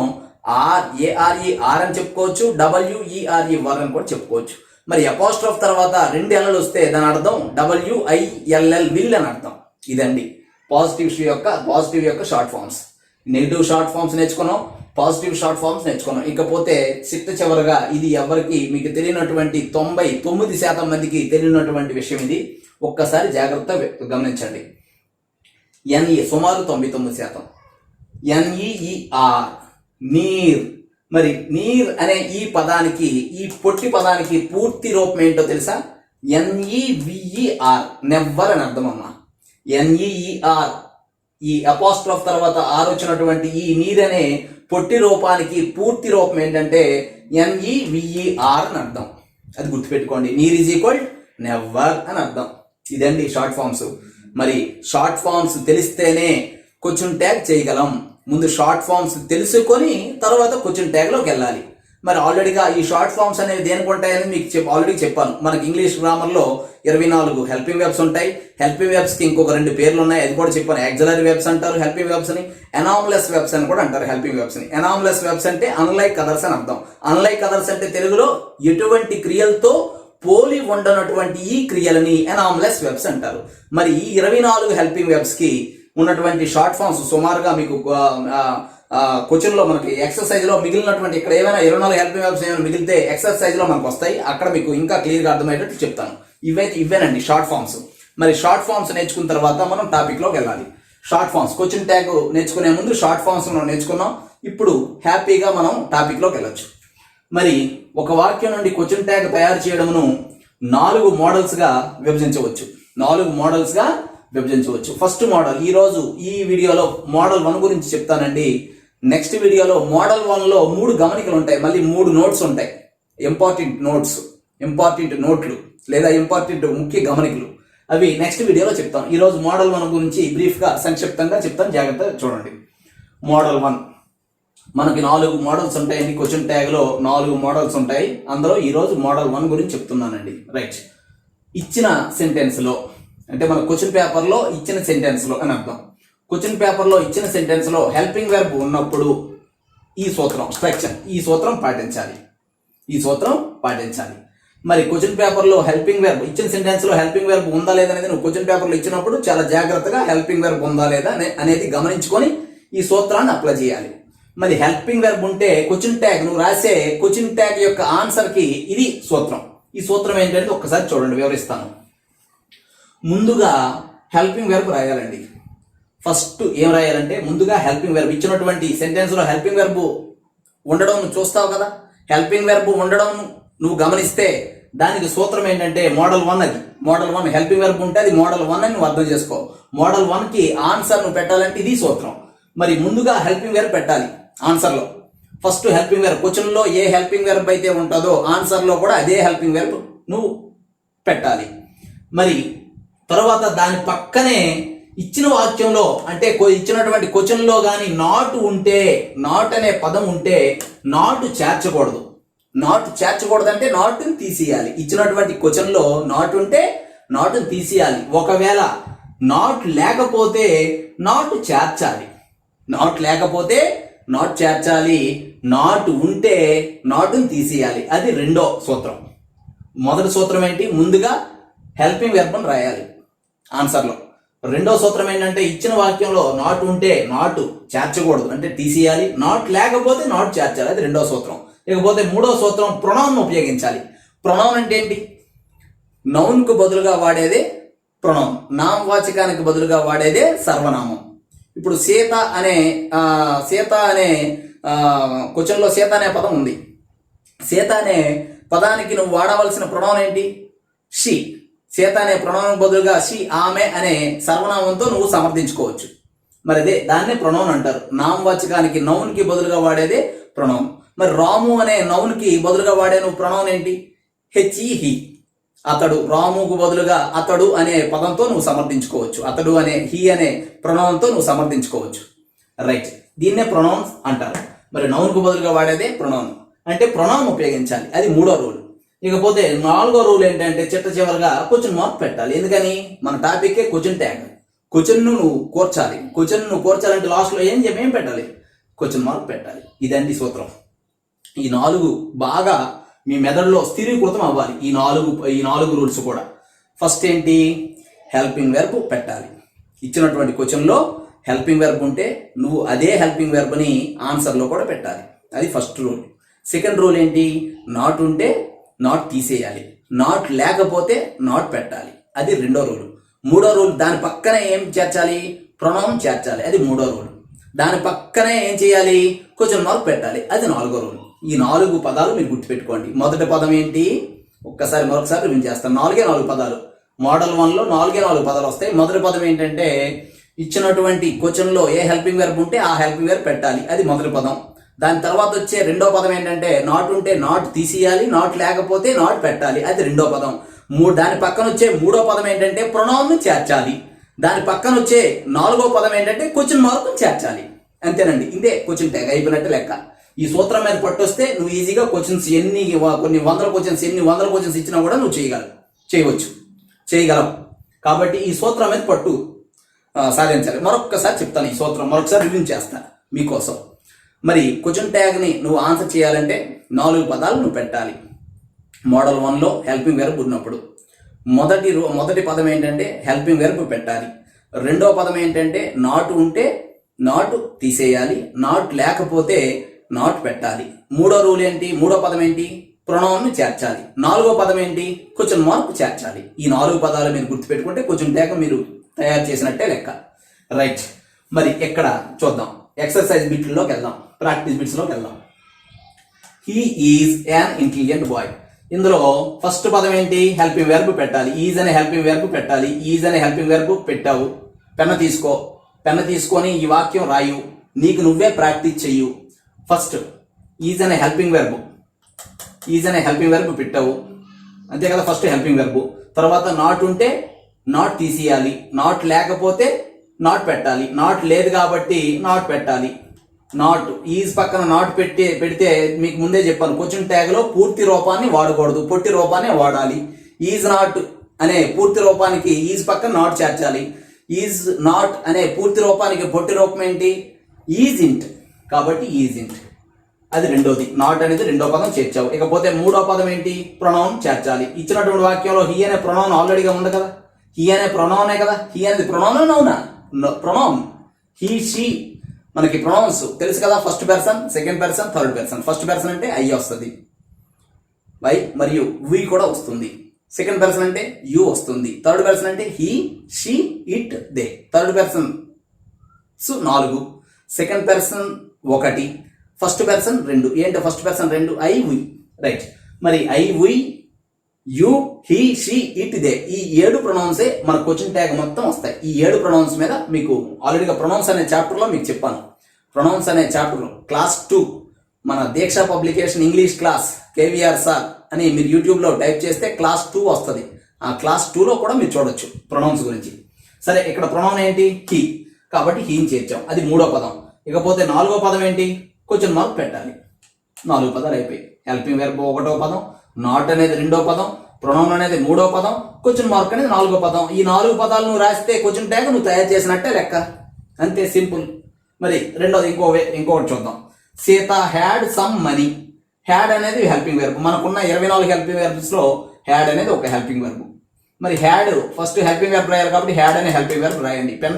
ఏఆర్ఈ ఆర్ అని చెప్పుకోవచ్చు, డబ్ల్యూఈఆర్ఈ వర్ అని కూడా చెప్పుకోవచ్చు. మరి అపాస్ట్రోఫ్ తర్వాత రెండు ఎల్ఎల్ వస్తే దాని అర్థం డబ్ల్యూఐఎల్ఎల్ విల్ అని అర్థం. ఇదండి పాజిటివ్ యొక్క short forms. Negative short forms నేర్చుకున్నాం, పాజిటివ్ షార్ట్ ఫామ్స్ నేర్చుకున్నాం. ఇకపోతే చివరగా ఇది ఎవరికి మీకు తెలియనటువంటి 99% మందికి తెలియనటువంటి విషయం. ఇది ఒక్కసారి జాగ్రత్తగా గమనించండి. ఎన్ఈ సుమారు 99%. ఎన్ఈఈఆర్ నీర్. మరి నీర్ అనే ఈ పదానికి, ఈ పొట్టి పదానికి పూర్తి రూపం ఏంటో తెలుసా? ఎన్ఈవిఈఆర్, నెవ్వర్ అని అర్థం అమ్మా. ఎన్ఈఈఆర్, ఈ అపాస్ట్రోఫ్ తర్వాత ఆర్ వచ్చినటువంటి ఈ నీర్ అనే పొట్టి రూపానికి పూర్తి రూపం ఏంటంటే ఎన్ఈవిఈఆర్ అని అర్థం. అది గుర్తుపెట్టుకోండి. నీర్ ఈజ్ ఈక్వల్ నెవ్వర్ అని అర్థం. ఇదండి షార్ట్ ఫామ్స్. మరి షార్ట్ ఫామ్స్ తెలిస్తేనే క్వశ్చన్ ట్యాగ్ చేయగలం. ముందు షార్ట్ ఫామ్స్ తెలుసుకొని తర్వాత క్వశ్చన్ ట్యాగ్ లోకి వెళ్ళాలి. మరి ఆల్రెడీగా ఈ షార్ట్ ఫామ్స్ అనేవి దేనికి ఉంటాయని మీకు ఆల్రెడీ చెప్పాను. మనకి ఇంగ్లీష్ గ్రామర్లో 24 హెల్పింగ్ వెబ్స్ ఉంటాయి. హెల్పింగ్ వెబ్స్ కి ఇంకొక 2 పేర్లు ఉన్నాయి, అది కూడా చెప్పాను. యాక్సిలరీ వెబ్స్ అంటారు హెల్పింగ్ వెబ్స్ ని, ఎనామలస్ వెబ్స్ అని కూడా అంటారు హెల్పింగ్ వెబ్స్ ని. ఎనామలస్ వెబ్స్ అంటే అన్లైక్ అదర్స్ అని అర్థం. అన్లైక్ అదర్స్ అంటే తెలుగులో ఎటువంటి క్రియలతో పోలి ఉండనటువంటి ఈ క్రియలని ఎనామలస్ వెబ్స్ అంటారు. మరి ఈ 24 హెల్పింగ్ వెబ్స్ కి ఉన్నటువంటి షార్ట్ ఫామ్స్ సుమారుగా మీకు క్వశ్చన్ లో మనకి ఎక్సర్సైజ్ లో మిగిలినటువంటి ఇక్కడ ఏమైనా 24 హెల్పింగ్ వెబ్స్ ఏమైనా మిగిలితే ఎక్సర్సైజ్ లో మనకు వస్తాయి, అక్కడ మీకు ఇంకా క్లియర్ గా అర్థమయ్యేటట్టు చెప్తాను. ఇవేనండి షార్ట్ ఫామ్స్. మరి షార్ట్ ఫామ్స్ నేర్చుకున్న తర్వాత మనం టాపిక్ లోకి వెళ్ళాలి. షార్ట్ ఫామ్స్ క్వశ్చన్ ట్యాగ్ నేర్చుకునే ముందు షార్ట్ ఫామ్స్ మనం నేర్చుకున్నాం. ఇప్పుడు హ్యాపీగా మనం టాపిక్ లోకి వెళ్ళొచ్చు. మరి ఒక వాక్యం నుండి క్వశ్చన్ ట్యాగ్ తయారు చేయడమును 4 మోడల్స్ గా విభజించవచ్చు. 4 మోడల్స్ గా విభజించవచ్చు. ఫస్ట్ మోడల్ ఈ వీడియోలో మోడల్ 1 గురించి చెప్తానండి. నెక్స్ట్ వీడియోలో మోడల్ 1 లో 3 గమనికలు ఉంటాయి, మళ్ళీ 3 నోట్స్ ఉంటాయి. ఇంపార్టెంట్ నోట్లు లేదా ఇంపార్టెంట్ ముఖ్య గమనికలు, అవి నెక్స్ట్ వీడియోలో చెప్తాను. ఈ రోజు మోడల్ 1 గురించి బ్రీఫ్ గా సంక్షిప్తంగా చెప్తాను, జాగ్రత్తగా చూడండి. మోడల్ 1 మనకి 4 మోడల్స్ ఉంటాయండి. క్వశ్చన్ ట్యాగ్ లో 4 మోడల్స్ ఉంటాయి. అందులో ఈ రోజు మోడల్ 1 గురించి చెప్తున్నానండి. రైట్. ఇచ్చిన సెంటెన్స్ లో అంటే మన క్వశ్చన్ పేపర్ లో ఇచ్చిన సెంటెన్స్ లో అని అర్థం. క్వశ్చన్ పేపర్ లో ఇచ్చిన సెంటెన్స్ లో హెల్పింగ్ వెర్బ్ ఉన్నప్పుడు ఈ సూత్రం పాటించాలి. మరి క్వశ్చన్ పేపర్ లో హెల్పింగ్ వెర్బ్ ఇచ్చిన సెంటెన్స్ లో హెల్పింగ్ వెర్బ్ ఉందా లేదా అనేది నువ్వు క్వశ్చన్ పేపర్ లో ఇచ్చినప్పుడు చాలా జాగ్రత్తగా హెల్పింగ్ వెర్బ్ ఉందా లేదా అనేది గమనించుకొని ఈ సూత్రాన్ని అప్లై చేయాలి. మరి హెల్పింగ్ వెర్బ్ ఉంటే క్వశ్చన్ ట్యాగ్ నువ్వు రాసే క్వశ్చన్ ట్యాగ్ యొక్క ఆన్సర్ కి ఇది సూత్రం. ఈ సూత్రం ఏంటంటే ఒక్కసారి చూడండి, వివరిస్తాను. ముందుగా హెల్పింగ్ వెర్బ్ రాయాలండి. ఫస్ట్ ఏం రాయాలంటే ముందుగా హెల్పింగ్ వెర్బ్ ఇచ్చినటువంటి సెంటెన్స్ లో హెల్పింగ్ వెర్బ్ ఉండడం నువ్వు చూస్తావు కదా. హెల్పింగ్ వెర్బ్ ఉండడం నువ్వు గమనిస్తే దానికి సూత్రం ఏంటంటే మోడల్ 1. అది మోడల్ 1 హెల్పింగ్ వెర్బ్ ఉంటే అది మోడల్ 1 అని నువ్వు అర్థం చేసుకో. మోడల్ 1 కి ఆన్సర్ నువ్వు పెట్టాలంటే ఇది సూత్రం. మరి ముందుగా హెల్పింగ్ వెర్బ్ పెట్టాలి ఆన్సర్ లో. ఫస్ట్ హెల్పింగ్ వెర్బ్ క్వశ్చన్ లో ఏ హెల్పింగ్ వెర్బ్ అయితే ఉంటుందో ఆన్సర్ లో కూడా అదే హెల్పింగ్ వెర్బ్ నువ్వు పెట్టాలి. మరి తర్వాత దాని పక్కనే ఇచ్చిన వాక్యంలో అంటే ఇచ్చినటువంటి క్వశ్చన్ లో కానీ నాట్ అనే పదం ఉంటే నాట్ చేర్చకూడదు. అంటే నాట్ని తీసేయాలి. ఇచ్చినటువంటి క్వశ్చన్ లో నాట్ ఉంటే నాట్ని తీసేయాలి. ఒకవేళ నాట్ లేకపోతే నాట్ చేర్చాలి. నాట్ ఉంటే నాట్ని తీసేయాలి. అది రెండో సూత్రం. మొదటి సూత్రం ఏంటి? ముందుగా హెల్పింగ్ వెర్బ్ రాయాలి ఆన్సర్ లో. రెండో సూత్రం ఏంటంటే ఇచ్చిన వాక్యంలో నాట్ ఉంటే నాట్ చేర్చకూడదు అంటే తీసేయాలి. నాట్ లేకపోతే నాట్ చేర్చాలి. అది రెండో సూత్రం. ఇకపోతే మూడో సూత్రం ప్రొనౌన్ ఉపయోగించాలి. ప్రొనౌన్ అంటే ఏంటి? నౌన్ కు బదులుగా వాడేదే ప్రొనౌన్, నామవాచకానికి బదులుగా వాడేదే సర్వనామం. ఇప్పుడు సీత అనే క్వశ్చన్ లో సీత అనే పదం ఉంది. సీత అనే పదానికి నువ్వు వాడవలసిన ప్రొనౌన్ ఏంటి? షీ. సీత అనే ప్రొనౌన్ బదులుగా షీ, ఆమె అనే సర్వనామంతో నువ్వు సమర్థించుకోవచ్చు. మరి అదే దాన్నే ప్రొనౌన్ అంటారు. నామవాచకానికి నౌన్ కి బదులుగా వాడేదే ప్రొనౌన్. మరి రాము అనే నౌన్ కి బదులుగా వాడే నువ్వు ప్రొనౌన్ ఏంటి? హి. అతడు. రాముకు బదులుగా అతడు అనే పదంతో నువ్వు సమర్థించుకోవచ్చు. అతడు అనే హి అనే ప్రొనౌన్తో నువ్వు సమర్థించుకోవచ్చు. రైట్. దీన్నే ప్రొనౌన్స్ అంటారు. మరి నౌన్ కు బదులుగా వాడేదే ప్రొనౌన్. అంటే ప్రొనౌన్ ఉపయోగించాలి. అది మూడో రూల్. ఇకపోతే నాలుగో రూల్ ఏంటంటే చిట్ట చివరిగా క్వశ్చన్ మార్క్ పెట్టాలి. ఎందుకని? మన టాపిక్కే క్వశ్చన్ ట్యాగ్. క్వశ్చన్ నువ్వు కూర్చాలంటే లాస్ట్ లో ఏం పెట్టాలి? క్వశ్చన్ మార్క్ పెట్టాలి. ఇదండి సూత్రం. ఈ 4 బాగా మీ మెదడులో స్థిరీకృతం అవ్వాలి. ఈ నాలుగు రూల్స్ కూడా. ఫస్ట్ ఏంటి? హెల్పింగ్ వెర్బ్ పెట్టాలి. ఇచ్చినటువంటి క్వశ్చన్ లో హెల్పింగ్ వెర్బ్ ఉంటే నువ్వు అదే హెల్పింగ్ వెర్బ్ ని ఆన్సర్ లో కూడా పెట్టాలి. అది ఫస్ట్ రూల్. సెకండ్ రూల్ ఏంటి? నాట్ ఉంటే నాట్ తీసేయాలి. నాట్ లేకపోతే నాట్ పెట్టాలి. అది రెండో రూల్. మూడో రూల్ దాని పక్కనే ఏం చేర్చాలి? ప్రొనౌన్ చేర్చాలి. అది మూడో రూల్. దాని పక్కనే ఏం చేయాలి? క్వశ్చన్ మార్క్ పెట్టాలి. అది నాలుగో రూల్. ఈ 4 పదాలు మీరు గుర్తుపెట్టుకోండి. మొదటి పదం ఏంటి? మరొకసారి రివిజన్ చేస్తాను. 4 పదాలు. మోడల్ 1 లో 4 పదాలు వస్తాయి. మొదటి పదం ఏంటంటే ఇచ్చినటువంటి క్వశ్చన్ లో ఏ హెల్పింగ్ వెర్బ్ ఉంటే ఆ హెల్పింగ్ వెర్బ్ పెట్టాలి. అది మొదటి పదం. దాని తర్వాత వచ్చే రెండో పదం ఏంటంటే నాట్ ఉంటే నాట్ తీసేయాలి. నాట్ లేకపోతే నాట్ పెట్టాలి. అది రెండో పదం. దాని పక్కన వచ్చే మూడో పదం ఏంటంటే ప్రొనౌన్ చేర్చాలి. దాని పక్కన వచ్చే నాలుగో పదం ఏంటంటే క్వశ్చన్ మార్క్ చేర్చాలి. అంతేనండి, ఇదే క్వశ్చన్ ట్యాగ్ అయిపోయినట్టు లెక్క. ఈ సూత్రం మీద పట్టొస్తే నువ్వు ఈజీగా క్వశ్చన్స్ కొన్ని వందల క్వశ్చన్స్ ఇచ్చినా కూడా నువ్వు చేయగలవు. కాబట్టి ఈ సూత్రం మీద పట్టు సాధించాలి. మరొక్కసారి చెప్తాను, ఈ సూత్రం మరొకసారి రివ్యూ చేస్తాను మీకోసం. మరి క్వశ్చన్ ట్యాగ్ని నువ్వు ఆన్సర్ చేయాలంటే 4 పదాలు నువ్వు పెట్టాలి. మోడల్ 1లో హెల్పింగ్ వెర్బ్ ఉన్నప్పుడు మొదటి పదం ఏంటంటే హెల్పింగ్ వెర్బ్ పెట్టాలి. రెండో పదం ఏంటంటే నాట్ ఉంటే నాట్ తీసేయాలి, నాట్ లేకపోతే నాట్ పెట్టాలి. మూడో పదం ఏంటి? ప్రొనౌన్ చేర్చాలి. నాలుగో పదం ఏంటి? క్వశ్చన్ మార్క్ చేర్చాలి. ఈ 4 పదాలు మీరు గుర్తుపెట్టుకుంటే క్వశ్చన్ ట్యాగ్ మీరు తయారు చేసినట్టే లెక్క. రైట్, మరి ఎక్కడ చూద్దాం, ఎక్సర్సైజ్ బిట్లోకి వెళ్దాం, ప్రాక్టీస్ బిట్స్లోకి వెళ్దాం. He is an intelligent boy. ఇందులో ఫస్ట్ పదం ఏంటి? హెల్పింగ్ వెర్బ్ పెట్టాలి. ఈజ్ అనే హెల్పింగ్ వెర్బ్ పెట్టాలి. ఈజ్ అనే హెల్పింగ్ వెర్బ్ పెట్టావు. పెన్న తీసుకొని ఈ వాక్యం రాయు, నీకు నువ్వే ప్రాక్టీస్ చెయ్యు. ఫస్ట్ ఈజ్ అనే హెల్పింగ్ వెర్బ్ పెట్టావు, అంతే కదా, ఫస్ట్ హెల్పింగ్ వెర్బ్. తర్వాత నాట్ ఉంటే నాట్ తీసేయాలి, నాట్ లేకపోతే నాట్ పెట్టాలి, నాట్ లేదు కాబట్టి నాట్ పెట్టాలి. నాట్ ఈజ్ పక్కన నాట్ పెడితే మీకు ముందే చెప్పాను, క్వశ్చన్ ట్యాగ్ లో పూర్తి రూపాన్ని వాడకూడదు, పొట్టి రూపాన్ని వాడాలి. ఈజ్ నాట్ అనే పూర్తి రూపానికి ఈజ్ పక్కన నాట్ చేర్చాలి. ఈజ్ నాట్ అనే పూర్తి రూపానికి పొట్టి రూపం ఏంటి? ఈజ్ ఇంట్, కాబట్టి ఈజ్ ఇంట్. అది రెండోది, నాట్ అనేది రెండో పదం చేర్చావు. ఇకపోతే మూడో పదం ఏంటి? ప్రొనౌన్ చేర్చాలి. ఇచ్చినటువంటి వాక్యంలో హీ అనే ప్రొనౌన్ ఆల్రెడీగా ఉంది కదా, హీ అనే ప్రొనౌనే కదా. హీ అనేది ప్రొనౌన్ అవునా? ప్రొనౌన్. హీ, షీ మనకి ప్రొనౌన్స్ తెలుసు కదా, first person, second person, third person. First person అంటే ఐ వస్తుంది, వై మరియు వి కూడా వస్తుంది. సెకండ్ పర్సన్ అంటే యు వస్తుంది. థర్డ్ పర్సన్ అంటే he, she, it, they. Third person 4, second person 1, first person 2. ఏంటి first person 2? I, we. Right, మరి I, we, you, he, she, it, they, ఈ 7 ప్రొనౌన్సే మన క్వశ్చన్ ట్యాగ్ మొత్తం వస్తాయి. ఈ 7 ప్రొనౌన్స్ మీద మీకు ఆల్రెడీగా ప్రొనౌన్స్ అనే చాప్టర్లో మీకు చెప్పాను. ప్రొనౌన్స్ అనే చాప్టర్ క్లాస్ 2 మన Deeksha publication English class KVR sir అని మీరు యూట్యూబ్లో టైప్ చేస్తే క్లాస్ 2 వస్తుంది. ఆ క్లాస్ 2లో కూడా మీరు చూడొచ్చు ప్రొనౌన్స్ గురించి. సరే, ఇక్కడ ప్రొనౌన్ ఏంటి? హీ, కాబట్టి హీని చేర్చాం, అది మూడో పదం. ఇకపోతే నాలుగో పదం ఏంటి? క్వశ్చన్ మార్క్ పెట్టాలి. 4 పదాలు అయిపోయి. హెల్పింగ్ వెర్బ్ 1వ పదం, నాట్ అనేది 2వ పదం, ప్రొనౌన్ అనేది 3వ పదం, క్వశ్చన్ మార్క్ అనేది 4వ పదం. ఈ 4 పదాలు నువ్వు రాస్తే క్వశ్చన్ ట్యాగ్ నువ్వు తయారు చేసినట్టే లెక్క, అంతే, సింపుల్. మరి రెండోది ఇంకొకటి చూద్దాం. Sita had some money. Had అనేది హెల్పింగ్ వెర్బ్. మనకున్న 24 హెల్పింగ్ వెర్బ్స్ లో హ్యాడ్ అనేది ఒక హెల్పింగ్ వెర్బ్. మరి హ్యాడ్ ఫస్ట్ హెల్పింగ్ వెర్బ్ రాయాలి కాబట్టి హ్యాడ్ అనే హెల్పింగ్ వెర్బ్ రాయండి. పెన్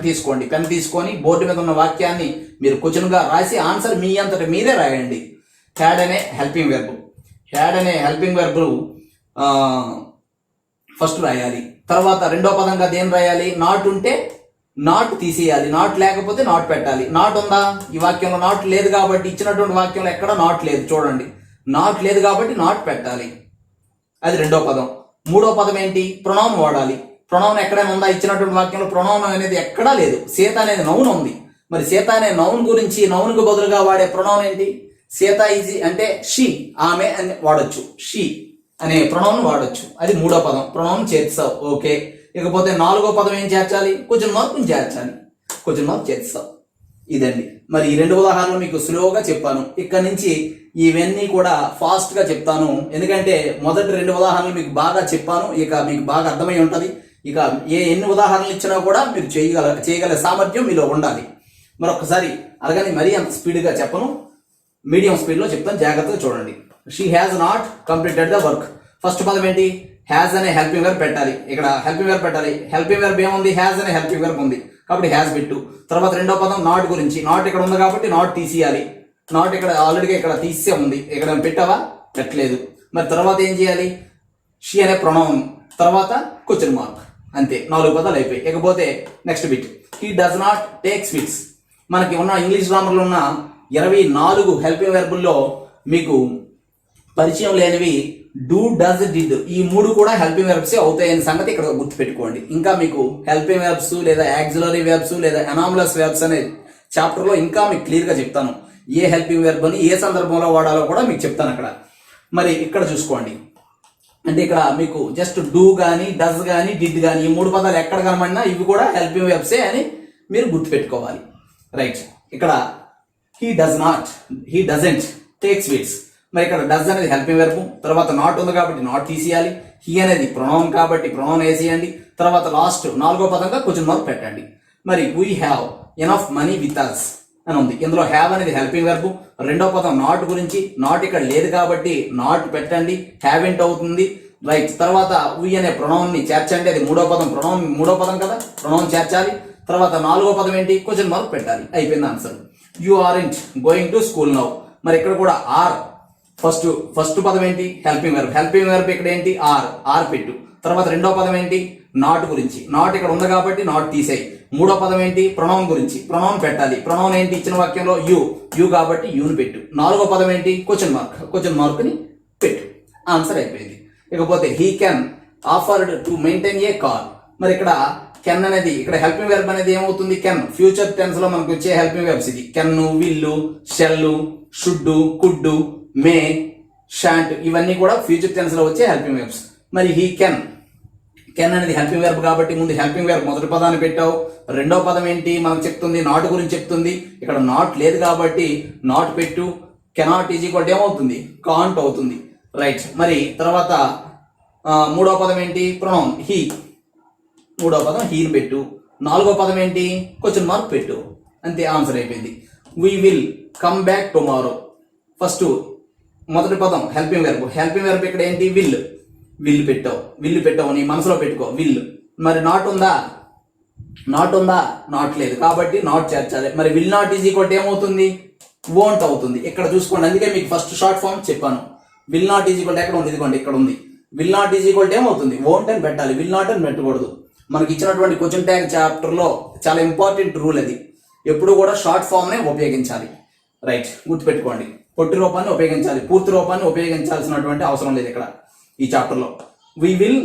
తీసుకొని బోర్డు మీద ఉన్న వాక్యాన్ని మీరు క్వశ్చన్ గా రాసి ఆన్సర్ మీ అంతటి మీరే రాయండి. హ్యాడ్ అనే హెల్పింగ్ వెర్బ్ ఫస్ట్ రాయాలి. తర్వాత రెండో పదంగా దేని రాయాలి? నాట్ ఉంటే నాట్ తీసేయాలి, నాట్ లేకపోతే నాట్ పెట్టాలి. నాట్ ఉందా? ఈ వాక్యంలో నాట్ లేదు కాబట్టి, ఇచ్చినటువంటి వాక్యంలో ఎక్కడ నాట్ లేదు, చూడండి, నాట్ లేదు కాబట్టి నాట్ పెట్టాలి, అది రెండో పదం. మూడో పదం ఏంటి? ప్రొనౌన్ వాడాలి. ప్రొనౌన్ ఎక్కడైనా ఉందా? ఇచ్చినటువంటి వాక్యంలో ప్రొనౌన్ అనేది ఎక్కడా లేదు. సీత అనేది నౌన్ ఉంది. మరి సీత అనే నౌన్ గురించి నౌన్కు బదులుగా వాడే ప్రొనౌన్ ఏంటి? సీత ఈజీ అంటే షీ, ఆమె అని వాడొచ్చు, షీ అనే ప్రొనౌన్ వాడొచ్చు, అది మూడో పదం. ప్రొనౌన్ చేర్చావు, ఓకే. ఇకపోతే నాలుగో పదం ఏం చేర్చాలి? క్వశ్చన్ మార్క్ చేర్చావు. ఇదండి. మరి ఈ 2 ఉదాహరణలు మీకు సులువుగా చెప్పాను. ఇక్కడ నుంచి ఇవన్నీ కూడా ఫాస్ట్ గా చెప్తాను, ఎందుకంటే మొదటి 2 ఉదాహరణలు మీకు బాగా చెప్పాను, ఇక మీకు బాగా అర్థమై ఉంటది. ఇక ఎన్ని ఉదాహరణలు ఇచ్చినా కూడా మీరు చేయగల సామర్థ్యం మీలో ఉండాలి. మరొకసారి అలాగని మరీ అంత స్పీడ్గా చెప్పను, మీడియం స్పీడ్లో చెప్తాను, జాగ్రత్తగా చూడండి. She has not completed the work. First పదం ఏంటి? హ్యాజ్ అనే హెల్పింగ్ వెర్బ్ పెట్టాలి. ఇక్కడ హెల్పింగ్ వెర్బ్ పెట్టాలి. హెల్పింగ్ వెర్బ్ ఏముంది? హ్యాజ్ అనే హెల్పింగ్ వెర్బ్ ఉంది కాబట్టి హ్యాజ్ పెట్టు. తర్వాత రెండో పదం నాట్ గురించి. నాట్ ఇక్కడ ఉంది కాబట్టి నాట్ తీసేయాలి. నాట్ ఇక్కడ ఆల్రెడీగా ఇక్కడ తీసే ఉంది, ఇక్కడ పెట్టావా? పెట్టలేదు. మరి తర్వాత ఏం చేయాలి? షీ అనే ప్రొనౌన్, తర్వాత క్వశ్చన్ మార్క్, అంతే, 4 పదాలు అయిపోయి. ఇకపోతే next bit, he does not take sweets. మనకి ఉన్న ఇంగ్లీష్ గ్రామర్లో ఉన్న 24 హెల్పింగ్ వెర్బుల్లో మీకు పరిచయం లేనివి డూ, డస్, డిడ్, ఈ 3 కూడా హెల్పింగ్ వెర్బ్స్ అవుతాయనే సంగతి ఇక్కడ గుర్తుపెట్టుకోండి. ఇంకా మీకు హెల్పింగ్ వెర్బ్స్ లేదా యాక్సిలరీ వెర్బ్స్ లేదా అనామలస్ వెర్బ్స్ అనే చాప్టర్లో ఇంకా మీకు క్లియర్గా చెప్తాను. ఏ హెల్పింగ్ వెర్బ్ అని ఏ సందర్భంలో వాడాలో కూడా మీకు చెప్తాను అక్కడ. మరి ఇక్కడ చూసుకోండి, అంటే ఇక్కడ మీకు జస్ట్ డూ కానీ డస్ కానీ డిడ్ కానీ ఈ మూడు పదాలు ఎక్కడ కనబడినా ఇవి కూడా హెల్పింగ్ వెర్బ్సే అని మీరు గుర్తుపెట్టుకోవాలి. రైట్, ఇక్కడ he does not, he doesn't take sweets. మరి ఇక్కడ డస్ అనేది హెల్పింగ్ వెర్బ్, తర్వాత నాట్ ఉంది కాబట్టి నాట్ తీసేయాలి. హీ అనేది ప్రొనౌన్ కాబట్టి ప్రొనౌన్ వేసేయండి. తర్వాత లాస్ట్ నాలుగో పదంగా క్వశ్చన్ మార్క్ పెట్టండి. మరి we have enough money with us అని ఉంది. ఇందులో హ్యావ్ అనేది హెల్పింగ్ వెర్బ్. రెండో పదం నాట్ గురించి, నాట్ ఇక్కడ లేదు కాబట్టి నాట్ పెట్టండి, హ్యావెంట్ అవుతుంది. రైట్, తర్వాత వీ అనే ప్రొనౌన్ ని చేర్చండి, అది మూడో పదం, ప్రొనౌన్ మూడో పదం కదా, ప్రొనౌన్ చేర్చాలి. తర్వాత నాలుగో పదం ఏంటి, క్వశ్చన్ మార్క్ పెట్టాలి. అయిపోయింది answer. You aren't going to school now. మరి ఇక్కడ కూడా ఆర్ ఫస్ట్ పదం ఏంటి, హెల్పింగ్ వెర్బ్. హెల్పింగ్ వెర్బ్ ఇక్కడ ఏంటి, ఆర్ పెట్టు. తర్వాత రెండో పదం ఏంటి, నాట్ గురించి, నాట్ ఇక్కడ ఉంది కాబట్టి నాట్ తీసేయి. మూడో పదం ఏంటి, ప్రొనౌన్ గురించి, ప్రొనౌన్ పెట్టాలి. ప్రొనౌన్ ఏంటి ఇచ్చిన వాక్యంలో యు కాబట్టి యూని పెట్టు. నాలుగో పదం ఏంటి, క్వశ్చన్ మార్క్ ని పెట్టు. ఆన్సర్ అయిపోయింది. ఇకపోతే he can offered to maintain a car. మరి ఇక్కడ కెన్ అనేది ఇక్కడ హెల్పింగ్ వెర్బ్ అనేది ఏమవుతుంది, కెన్ ఫ్యూచర్ టెన్స్ లో మనకు వచ్చే హెల్పింగ్ వెర్బ్స్ ఇది. Can, will, shall, should, could, may, shan't ఇవన్నీ కూడా ఫ్యూచర్ టెన్స్ లో వచ్చే హెల్పింగ్ వెర్బ్స్. మరి హీ కెన్ అనేది హెల్పింగ్ వెర్బ్ కాబట్టి ముందు హెల్పింగ్ వెర్బ్ మొదటి పదాన్ని పెట్టావు. రెండో పదం ఏంటి మనకు చెప్తుంది, నాట్ గురించి చెప్తుంది. ఇక్కడ నాట్ లేదు కాబట్టి నాట్ పెట్టు. కెనాట్ ఈజ్ ఈక్వల్ ఏమవుతుంది, కాంట్ అవుతుంది. రైట్, మరి తర్వాత మూడో పదం ఏంటి, ప్రొనౌన్ హీ, మూడో పదం హీని పెట్టు. నాలుగో పదం ఏంటి, క్వశ్చన్ మార్క్ పెట్టు. అంతే, ఆన్సర్ అయిపోయింది. We will come back tomorrow. First మొదటి పదం హెల్పింగ్ వెర్బ్ ఇక్కడ ఏంటి, విల్ పెట్టావు నీ మనసులో పెట్టుకో, విల్. మరి నాట్ ఉందా, నాట్ లేదు కాబట్టి నాట్ చేర్చాలి. మరి విల్ నాట్ ఈజ్ ఈక్వల్ ఏమవుతుంది, వోంట్ అవుతుంది. ఇక్కడ చూసుకోండి, అందుకే మీకు ఫస్ట్ షార్ట్ ఫామ్ చెప్పాను. విల్ నాట్ ఈజ్ ఈక్వల్ ఎక్కడ ఉంది, ఇదిగోండి ఇక్కడ ఉంది. విల్ నాట్ ఈజ్ ఈక్వల్ ఏమవుతుంది, వోంట్ అని పెట్టాలి, విల్ నాట్ అని పెట్టకూడదు. మనకి ఇచ్చినటువంటి క్వశ్చన్ ట్యాగ్ చాప్టర్ లో చాలా ఇంపార్టెంట్ రూల్ అది. ఎప్పుడు కూడా షార్ట్ ఫామ్ నే ఉపయోగించాలి. రైట్, గుర్తుపెట్టుకోండి. పొట్టి రూపాన్ని ఉపయోగించాలి, పూర్తి రూపాన్ని ఉపయోగించాల్సినటువంటి అవసరం లేదు ఇక్కడ ఈ చాప్టర్ లో. వి విల్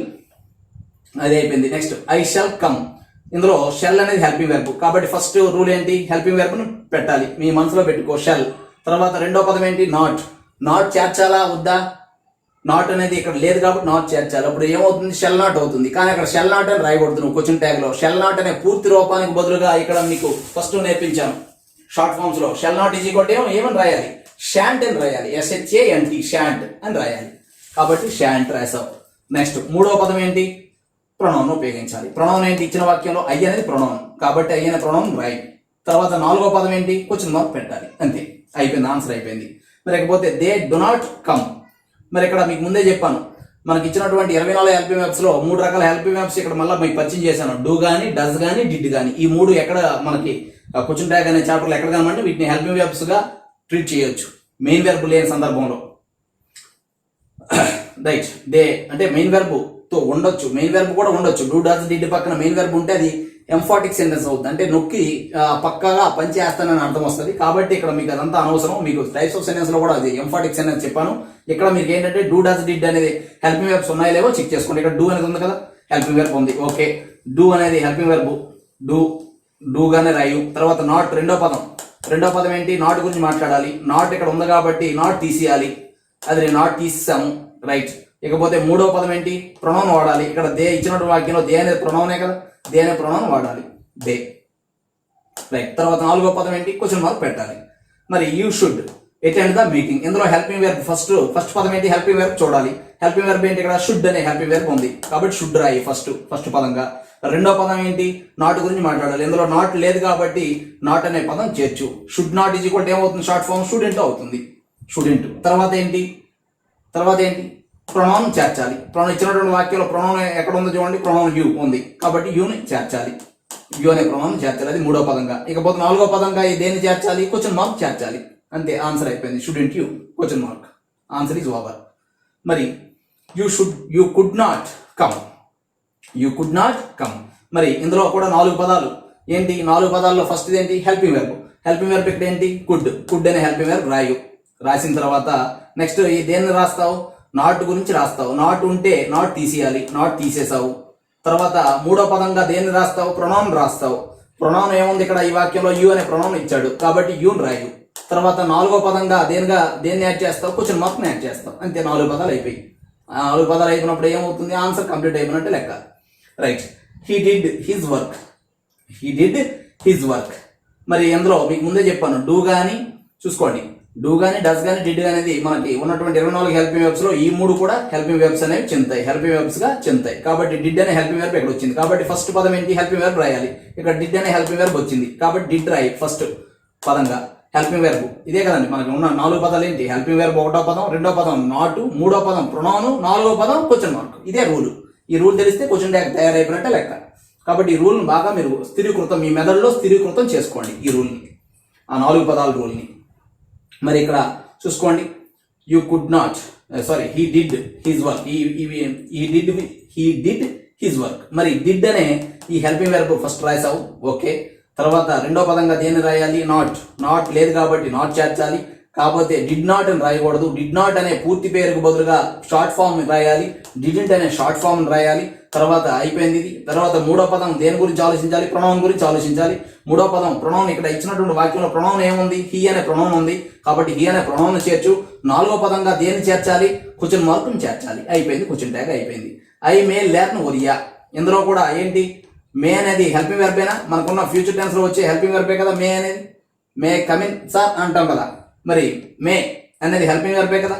అది అయిపోయింది. Next I shall come. ఇందులో షెల్ అనేది హెల్పింగ్ వెర్బ్ కాబట్టి ఫస్ట్ రూల్ ఏంటి, హెల్పింగ్ వెర్బ్ ను పెట్టాలి, మీ మనసులో పెట్టుకో, షెల్. తర్వాత రెండో పదం ఏంటి, నాట్ చేర్చాలా వద్దా, నాట్ అనేది ఇక్కడ లేదు కాబట్టి నాట్ చేర్చాలి. అప్పుడు ఏమవుతుంది, షెల్ నాట్ అవుతుంది. కానీ అక్కడ షెల్ నాట్ అని రాయకూడదు. నువ్వు క్వశ్చన్ ట్యాగ్ లో షెల్ నాట్ అనే పూర్తి రూపానికి బదులుగా ఇక్కడ మీకు ఫస్ట్ నేర్పించాను షార్ట్ ఫామ్స్ లో షెల్ నాట్ ఈజ్ ఈక్వల్ ఏమని రాయాలి, షాంట్ అని రాయాలి, SHANT షాంట్ అని రాయాలి. కాబట్టి షాంట్ రాసావు. నెక్స్ట్ మూడో పదం ఏంటి, ప్రొనౌన్ ఉపయోగించాలి. ప్రొనౌన్ ఏంటి ఇచ్చిన వాక్యంలో ఐ అనేది ప్రొనౌన్ కాబట్టి ఐ అనే ప్రొనౌన్ రాయి. తర్వాత నాలుగో పదం ఏంటి, క్వశ్చన్ మార్క్ పెట్టాలి. అంతే, అయిపోయింది, ఆన్సర్ అయిపోయింది. మరి లేకపోతే దే డు నాట్ కమ్. మరి ఇక్కడ మీకు ముందే చెప్పాను, మనకి ఇచ్చినటువంటి 24 హెల్పింగ్ వెర్బ్స్ లో 3 రకాల హెల్పింగ్ వెర్బ్స్ ఇక్కడ మళ్ళీ మీకు పరిచయం చేశాను. డూ కానీ, డస్ కానీ, డిడ్ కానీ. ఈ 3 ఎక్కడ మనకి క్వశ్చన్ ట్యాగ్ అనే చాప్టర్లో ఎక్కడ కనమంటే వీటిని హెల్పింగ్ వెర్బ్స్ గా ట్రీట్ చేయొచ్చు మెయిన్ వెర్బ్ లేని సందర్భంలో. రైట్, దే అంటే మెయిన్ వెర్బ్ తో ఉండొచ్చు, మెయిన్ వెర్బ్ కూడా ఉండొచ్చు. డూ, డస్, డిడ్ పక్కన మెయిన్ వెర్బ్ ఉంటే అది ఎంఫాటిక్ సెంటెన్స్ అవుతుంది, అంటే నొక్కి పక్కగా పని చేస్తానని అర్థం వస్తుంది. కాబట్టి ఇక్కడ మీకు అదంతా అనవసరం. మీకు టైప్స్ ఆఫ్ సెంటెన్స్ లో కూడా అది ఎంఫాటిక్ సెంటెన్స్ చెప్పాను. ఇక్కడ మీకు ఏంటంటే డూ, డస్, డిడ్ అనేది హెల్పింగ్ వెర్బ్స్ ఉన్నాయో లేవో చెక్ చేసుకోండి. ఇక్కడ డూ అనేది ఉంది కదా, హెల్పింగ్ వెర్బ్ ఉంది, ఓకే. డూ అనేది హెల్పింగ్ వెర్బ్, డూ గానే రాయు. తర్వాత నాట్ రెండో పదం ఏంటి, నాట్ గురించి మాట్లాడాలి. నాట్ ఇక్కడ ఉంది కాబట్టి నాట్ తీసేయాలి, అది నేను నాట్ తీసేసాము. రైట్, ఇకపోతే మూడో పదం ఏంటి, ప్రొనౌన్ వాడాలి. ఇక్కడ దే ఇచ్చినటువంటి వాక్యంలో దే అనేది ప్రొనౌనే కదా, దే అనే ప్రొనౌన్ వాడాలి, దే. రైట్, తర్వాత నాలుగో పదం ఏంటి, క్వశ్చన్ మార్క్ పెట్టాలి. మరి you should attend the meeting. ఇందులో హెల్పింగ్ వెర్బ్ ఫస్ట్ పదం ఏంటి, హెల్పింగ్ వెర్బ్ చూడాలి. హెల్పింగ్ వెర్బ్ ఏంటి, ఇక్కడ షుడ్ అనే హెల్పింగ్ వెర్బ్ ఉంది కాబట్టి షుడ్ రాయి ఫస్ట్ పదంగా. రెండో పదం ఏంటి, నాట్ గురించి మాట్లాడాలి. ఇందులో నాట్ లేదు కాబట్టి నాట్ అనే పదం చేర్చు. షుడ్ నాట్ ఈజ్ ఈక్వల్ ఏమవుతుంది, షార్ట్ ఫామ్ షుడెంట్ అవుతుంది, షుడెంట్. తర్వాత ఏంటి ప్రొనౌన్ చేర్చాలి. ప్రొనౌన్ ఇచ్చినటువంటి వాక్యంలో ప్రొనౌన్ ఎక్కడ ఉందో చూడండి, ప్రొనౌన్ యూ ఉంది కాబట్టి యూని చేర్చాలి, యూ అనే ప్రొనౌన్ చేర్చాలి, అది మూడో పదంగా. ఇకపోతే నాలుగో పదంగా దేన్ని చేర్చాలి, క్వశ్చన్ మార్క్ చేర్చాలి. అంతే, ఆన్సర్ అయిపోయింది. Student you, question mark, answer is over. మరి యూ కుడ్ నాట్ కమ్. మరి ఇందులో కూడా 4 పదాలు ఏంటి, 4 పదాల్లో ఫస్ట్ ఏంటి, హెల్పింగ్ వెర్బ్. హెల్పింగ్ వెర్బ్ ఇక్కడ ఏంటి, కుడ్ అనే హెల్పింగ్ వెర్బ్ రాసిన తర్వాత నెక్స్ట్ దేన్ని రాస్తావు, నాట్ గురించి రాస్తావు. నాట్ ఉంటే నాట్ తీసేయాలి, నాట్ తీసేసావు. తర్వాత మూడో పదంగా దేన్ని రాస్తావు, ప్రొనౌన్ రాస్తావు. ప్రొనౌన్ ఏముంది ఇక్కడ ఈ వాక్యంలో యూ అనే ప్రొనౌన్ ఇచ్చాడు కాబట్టి యూని రాయు. తర్వాత నాలుగో పదంగా దేన్ని యాడ్ చేస్తావు, క్వశ్చన్ మార్క్ యాడ్ చేస్తావు. అంతే, 4 పదాలు అయిపోయి. 4 పదాలు అయిపోయినప్పుడు ఏమవుతుంది, ఆన్సర్ కంప్లీట్ అయిపోయినట్టు లెక్క. Right, he did his work. మరి ఎందులో మీకు ముందే చెప్పాను, డూ కానీ చూసుకోండి, డూ కానీ డస్ కానీ డిడ్ అనేది మనకి ఉన్నటువంటి 24 హెల్పింగ్ వెర్బ్స్ లో ఈ 3 కూడా హెల్పింగ్ వెర్బ్స్ అనేవి చెందుతాయి, హెల్పింగ్ వెర్బ్స్ గా చెందుతాయి. కాబట్టి డిడ్ అనే హెల్పింగ్ వెర్బ్ ఇక్కడ వచ్చింది, కాబట్టి ఫస్ట్ పదం ఏంటి, హెల్పింగ్ వెర్బ్ రాయాలి. ఇక్కడ డిడ్ అనే హెల్పింగ్ వెర్బ్ వచ్చింది, కాబట్టి డిడ్ రాయి ఫస్ట్ పదంగా. హెల్పింగ్ వెర్బ్ ఇదే కదండి, మనకి ఉన్న 4 పదాలు ఏంటి, హెల్పింగ్ వెర్బ్ 1వ పదం, 2వ పదం నాట్, 3వ పదం ప్రొనౌన్, 4వ పదం క్వశ్చన్ మార్క్. ఇదే రూల్. ఈ రూల్ తెలిస్తే క్వశ్చన్ ట్యాగ్ తయారైపోయినట్టే లెక్క. కాబట్టి ఈ రూల్ని బాగా మీరు స్థిరీకృతం, మీ మెదడులో స్థిరీకృతం చేసుకోండి ఈ రూల్ని, ఆ 4 పదాల రూల్ని. మరి ఇక్కడ చూసుకోండి, you could not, sorry, he did his work, he did his work. మరి డిడ్ అనే ఈ హెల్పింగ్ వెర్బ్ ఫస్ట్ రాసావు, ఓకే. తర్వాత 2వ పదంగా దేన్ని రాయాలి, నాట్ లేదు కాబట్టి నాట్ చేర్చాలి. కాకపోతే డిడ్ నాట్ అని రాయకూడదు, డిడ్ నాట్ అనే పూర్తి పేరుకు బదులుగా షార్ట్ ఫామ్ రాయాలి, డిడెంట్ అనే షార్ట్ ఫామ్ రాయాలి. తర్వాత అయిపోయింది ఇది. తర్వాత 3వ పదం దేని గురించి ఆలోచించాలి, ప్రొనౌన్ గురించి ఆలోచించాలి. 3వ పదం ప్రొనౌన్, ఇక్కడ ఇచ్చినటువంటి వాక్యంలో ప్రొనౌన్ ఏముంది, హీ అనే ప్రొనౌన్ ఉంది, కాబట్టి హీ అనే ప్రొనౌన్ చేర్చు. 4వ పదంగా దేన్ని చేర్చాలి, క్వశ్చన్ మార్కుని చేర్చాలి. అయిపోయింది, క్వశ్చన్ ట్యాగ్ అయిపోయింది. ఐ మే లెర్న్ ఒరియా, ఇందులో కూడా ఏంటి, మే అనేది హెల్పింగ్ వెర్బేనా, మనకున్న ఫ్యూచర్ టెన్స్ లో వచ్చే హెల్పింగ్ వెర్బే కదా మే అనేది. మే కమిన్ సార్ అంటాం కదా, మరి మే అనేది హెల్పింగ్ వెర్బే కదా.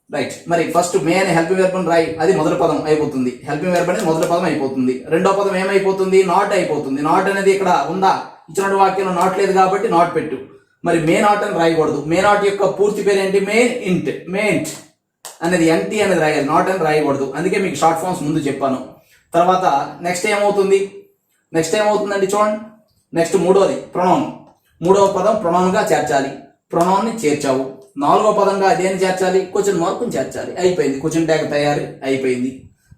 రైట్, మరి ఫస్ట్ మే అనే హెల్పింగ్ వెర్బ్ రాయి, అది మొదటి పదం అయిపోతుంది, హెల్పింగ్ వెర్బ్ అనేది మొదటి పదం అయిపోతుంది. 2వ పదం ఏమైపోతుంది, నాట్ అయిపోతుంది. నాట్ అనేది ఇక్కడ ఉందా, ఇచ్చినటువంటి వాక్యంలో నాట్ లేదు కాబట్టి నాట్ పెట్టు. మరి మే నాట్ అని రాయకూడదు, మే నాట్ యొక్క పూర్తి పేరు ఏంటి, మే ఇంట్ అనేది ఎన్టీ అనేది రాయాలి, నాట్ అని రాయకూడదు. అందుకే మీకు షార్ట్ ఫామ్స్ ముందు చెప్పాను. తర్వాత నెక్స్ట్ ఏమవుతుందండి చూడండి, నెక్స్ట్ 3వది ప్రొనౌన్. 3వ పదం ప్రొనౌన్ గా చేర్చాలి, ప్రొనౌన్ ని చేర్చావు. 4వ పదంగా దేన్ని చేర్చాలి, క్వశ్చన్ మార్కుని చేర్చాలి. అయిపోయింది, క్వశ్చన్ ట్యాగ్ తయారు అయిపోయింది.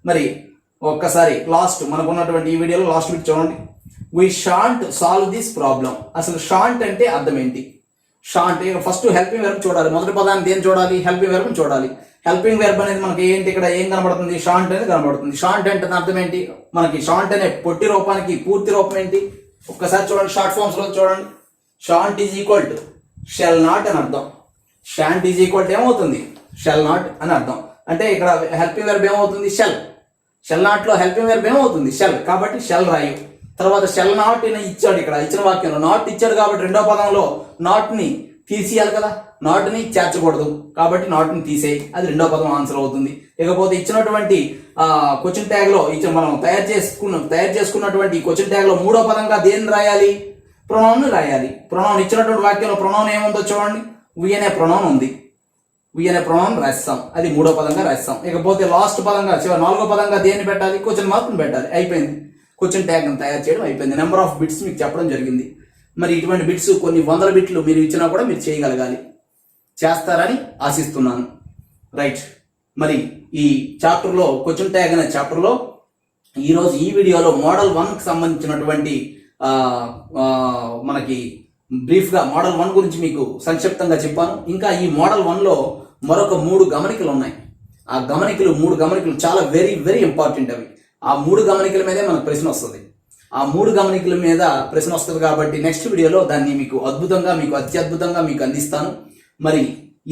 మరి ఒక్కసారి లాస్ట్ మనకు ఉన్నటువంటి ఈ వీడియోలో లాస్ట్ వీక్ చూడండి, we shan't solve this problem. అసలు షాంట్ అంటే అర్థం ఏంటి, షాంట్ ఫస్ట్ హెల్పింగ్ వెర్బ్ చూడాలి, మొదటి పదాన్ని దేని చూడాలి, హెల్పింగ్ వెర్బ్ చూడాలి. హెల్పింగ్ వెర్బ్ అనేది మనకి ఏంటి, ఇక్కడ ఏం కనబడుతుంది, షాంట్ అనేది కనబడుతుంది. షాంట్ అంటే అర్థం ఏంటి, మనకి షాంట్ అనే పొట్టి రూపానికి పూర్తి రూపం ఏంటి, ఒక్కసారి చూడండి, షార్ట్ ఫామ్స్ లో చూడండి. Shan't is equal to shall not అని అర్థం. షాంట్ ఈజ్ ఈక్వల్ టు ఏమవుతుంది, షెల్ నాట్ అని అర్థం. అంటే ఇక్కడ హెల్పింగ్ వెర్బ్ ఏమవుతుంది, షెల్ నాట్ లో హెల్పింగ్ వెర్బ్ ఏమవుతుంది, షెల్, కాబట్టి షెల్ రాయు. తర్వాత షెల్ నాట్ ఇచ్చాడు, ఇక్కడ ఇచ్చిన వాక్యంలో నాట్ ఇచ్చాడు కాబట్టి 2వ పదంలో నాట్ ని తీసేయాలి కదా, నాట్ ని చేర్చకూడదు కాబట్టి నాట్ ని తీసేయి, అది 2వ పదం ఆన్సర్ అవుతుంది. ఇకపోతే ఇచ్చినటువంటి క్వశ్చన్ ట్యాగ్ లో మనం తయారు చేసుకున్నటువంటి క్వశ్చన్ ట్యాగ్ లో 3వ పదంగా దేన్ని రాయాలి, ప్రొనౌన్ రాయాలి. ప్రొనౌన్ ఇచ్చినటువంటి వాక్యంలో ప్రొనౌన్ ఏముందో చూడండి, వి అనే ప్రొనౌన్ ఉంది, వి అనే ప్రొనౌన్ రాస్తాం, అది 3వ పదంగా రాస్తాం. ఇకపోతే లాస్ట్ పదంగా 4వ పదంగా దేన్ని పెట్టాలి, క్వశ్చన్ మార్కుని పెట్టాలి. అయిపోయింది, క్వశ్చన్ ట్యాగ్ తయారు చేయడం అయిపోయింది. నెంబర్ ఆఫ్ బిట్స్ మీకు చెప్పడం జరిగింది. మరి ఇటువంటి బిట్స్ కొన్ని 100 బిట్లు మీరు ఇచ్చినా కూడా మీరు చేయగలగాలి, చేస్తారని ఆశిస్తున్నాను. రైట్, మరి ఈ చాప్టర్లో క్వశ్చన్ ట్యాగ్ అనే చాప్టర్లో ఈరోజు ఈ వీడియోలో మోడల్ 1కి సంబంధించినటువంటి మనకి బ్రీఫ్గా మోడల్ 1 గురించి మీకు సంక్షిప్తంగా చెప్పాను. ఇంకా ఈ మోడల్ 1లో మరొక 3 గమనికలు ఉన్నాయి. ఆ గమనికలు 3 గమనికలు చాలా వెరీ వెరీ ఇంపార్టెంట్. అవి ఆ 3 గమనికల మీదే మనకు ప్రశ్న వస్తుంది. ఆ 3 గమనికల మీద ప్రశ్న వస్తుంది కాబట్టి నెక్స్ట్ వీడియోలో దాన్ని మీకు అత్యద్భుతంగా మీకు అందిస్తాను. మరి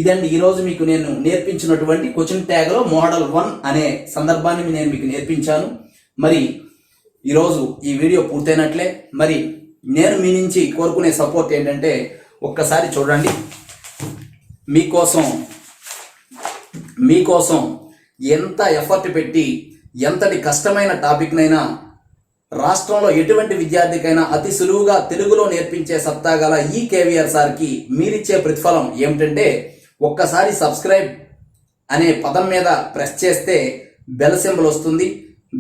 ఇదండి ఈరోజు మీకు నేను నేర్పించినటువంటి క్వశ్చన్ ట్యాగ్లో మోడల్ 1 అనే సందర్భాన్ని నేను మీకు నేర్పించాను. మరి ఈరోజు ఈ వీడియో పూర్తయినట్లే. మరి నేను మీ నుంచి కోరుకునే సపోర్ట్ ఏంటంటే, ఒక్కసారి చూడండి, మీకోసం ఎంత ఎఫర్ట్ పెట్టి ఎంతటి కష్టమైన టాపిక్నైనా రాష్ట్రంలో ఎటువంటి విద్యార్థికైనా అతి సులువుగా తెలుగులో నేర్పించే సత్తా గల ఈ కేవీఆర్ సార్కి మీరిచ్చే ప్రతిఫలం ఏమిటంటే, ఒక్కసారి సబ్స్క్రైబ్ అనే పదం మీద ప్రెస్ చేస్తే బెల్ సింబల్ వస్తుంది.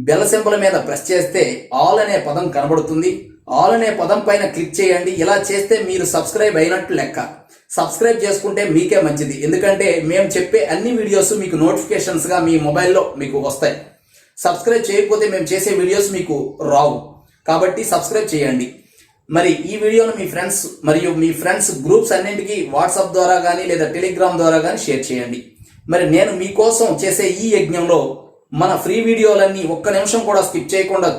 బెల్ సింబల్ మీద ప్రెస్ చేస్తే ఆల్ అనే పదం కనబడుతుంది. ఆల్ అనే పదం పైన క్లిక్ చేయండి. ఇలా చేస్తే మీరు సబ్స్క్రైబ్ అయినట్టు లెక్క. సబ్స్క్రైబ్ చేసుకుంటే మీకే మంచిది, ఎందుకంటే మేము చెప్పే అన్ని వీడియోస్ మీకు నోటిఫికేషన్స్గా మీ మొబైల్లో మీకు వస్తాయి. సబ్స్క్రైబ్ చేయకపోతే మేము చేసే వీడియోస్ మీకు రావు, కాబట్టి సబ్స్క్రైబ్ చేయండి. మరి ఈ వీడియోను మీ ఫ్రెండ్స్ మరియు మీ ఫ్రెండ్స్ గ్రూప్స్ అన్నింటికి వాట్సాప్ ద్వారా కానీ లేదా టెలిగ్రామ్ ద్వారా కానీ షేర్ చేయండి. మరి నేను మీకోసం చేసే ఈ యజ్ఞంలో మన ఫ్రీ వీడియోలన్నీ ఒక్క నిమిషం కూడా స్కిప్ చేయకుండా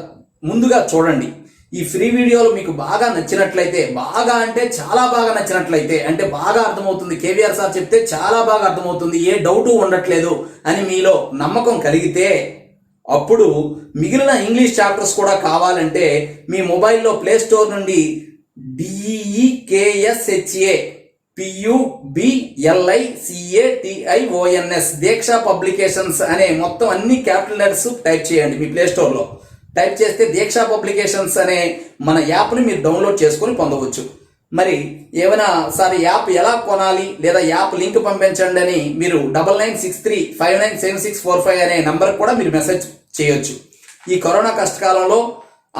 ముందుగా చూడండి. ఈ ఫ్రీ వీడియోలు మీకు బాగా నచ్చినట్లయితే, బాగా అంటే చాలా బాగా నచ్చినట్లయితే, అంటే బాగా అర్థమవుతుంది, కేవీఆర్ సార్ చెప్తే చాలా బాగా అర్థమవుతుంది, ఏ డౌటు ఉండట్లేదు అని మీలో నమ్మకం కలిగితే, అప్పుడు మిగిలిన ఇంగ్లీష్ చాప్టర్స్ కూడా కావాలంటే మీ మొబైల్లో ప్లే స్టోర్ నుండి DEKSHA PUBLICATIONS దీక్ష పబ్లికేషన్స్ అనే మొత్తం అన్ని క్యాపిటల్ లెటర్స్ టైప్ చేయండి మీ ప్లే స్టోర్లో. టైప్ చేస్తే దీక్ష పబ్లికేషన్స్ అనే మన యాప్ని మీరు డౌన్లోడ్ చేసుకొని పొందవచ్చు. మరి ఏమైనా సార్ యాప్ ఎలా కొనాలి లేదా యాప్ లింక్ పంపించండి అని మీరు 9963597645 అనే నంబర్ కూడా మీరు మెసేజ్ చేయొచ్చు. ఈ కరోనా కష్టకాలంలో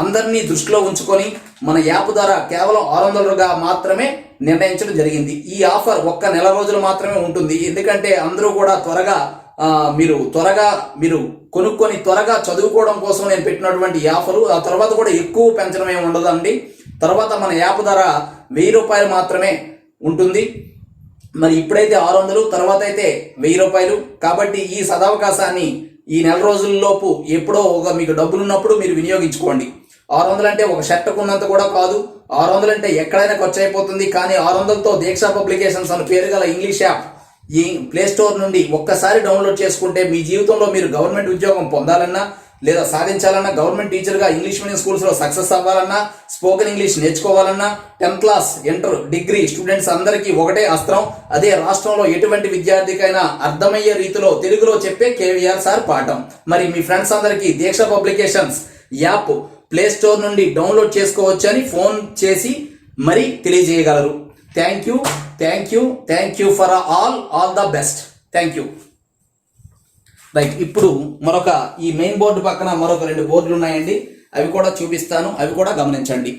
అందరినీ దృష్టిలో ఉంచుకొని మన యాప్ ద్వారా కేవలం 600గా మాత్రమే నిర్ణయించడం జరిగింది. ఈ ఆఫర్ ఒక్క నెల రోజులు మాత్రమే ఉంటుంది. ఎందుకంటే అందరూ కూడా త్వరగా మీరు కొనుక్కొని త్వరగా చదువుకోవడం కోసం నేను పెట్టినటువంటి ఈ ఆఫరు. ఆ తర్వాత కూడా ఎక్కువ పెంచడం ఏమి ఉండదండి. తర్వాత మన యాప్ ధర 1000 రూపాయలు మాత్రమే ఉంటుంది. మరి ఇప్పుడైతే 600, తర్వాత అయితే 1000 రూపాయలు. కాబట్టి ఈ సదవకాశాన్ని ఈ నెల రోజుల్లోపు ఎప్పుడో మీకు డబ్బులు ఉన్నప్పుడు మీరు వినియోగించుకోండి. 600 అంటే ఒక షర్ట్ కొన్నంత కూడా కాదు. 600 అంటే ఎక్కడైనా ఖర్చు అయిపోతుంది. కానీ 600తో దీక్ష పబ్లికేషన్స్ అని పేరు గల ఇంగ్లీష్ యాప్ ఈ ప్లే స్టోర్ నుండి ఒక్కసారి డౌన్లోడ్ చేసుకుంటే మీ జీవితంలో మీరు గవర్నమెంట్ ఉద్యోగం పొందాలన్నా లేదా సాధించాలన్నా, గవర్నమెంట్ టీచర్గా ఇంగ్లీష్ మీడియం స్కూల్స్లో సక్సెస్ అవ్వాలన్నా, స్పోకెన్ ఇంగ్లీష్ నేర్చుకోవాలన్నా, 10th class, inter, degree students అందరికీ ఒకటే అస్త్రం. అదే రాష్ట్రంలో ఎటువంటి విద్యార్థికైనా అర్థమయ్యే రీతిలో తెలుగులో చెప్పే కేవీఆర్ సార్ పాఠం. మరి మీ ఫ్రెండ్స్ అందరికీ Deeksha publications app play store నుండి డౌన్లోడ్ చేసుకోవచ్చు అని ఫోన్ చేసి మరి తెలియజేయగలరు. Thank you for all the best. Thank you. Right, ఇప్పుడు ఈ మెయిన్ బోర్డు పక్కన మరొక 2 బోర్డులు ఉన్నాయండి. అవి కూడా చూపిస్తాను, అవి కూడా గమనించండి.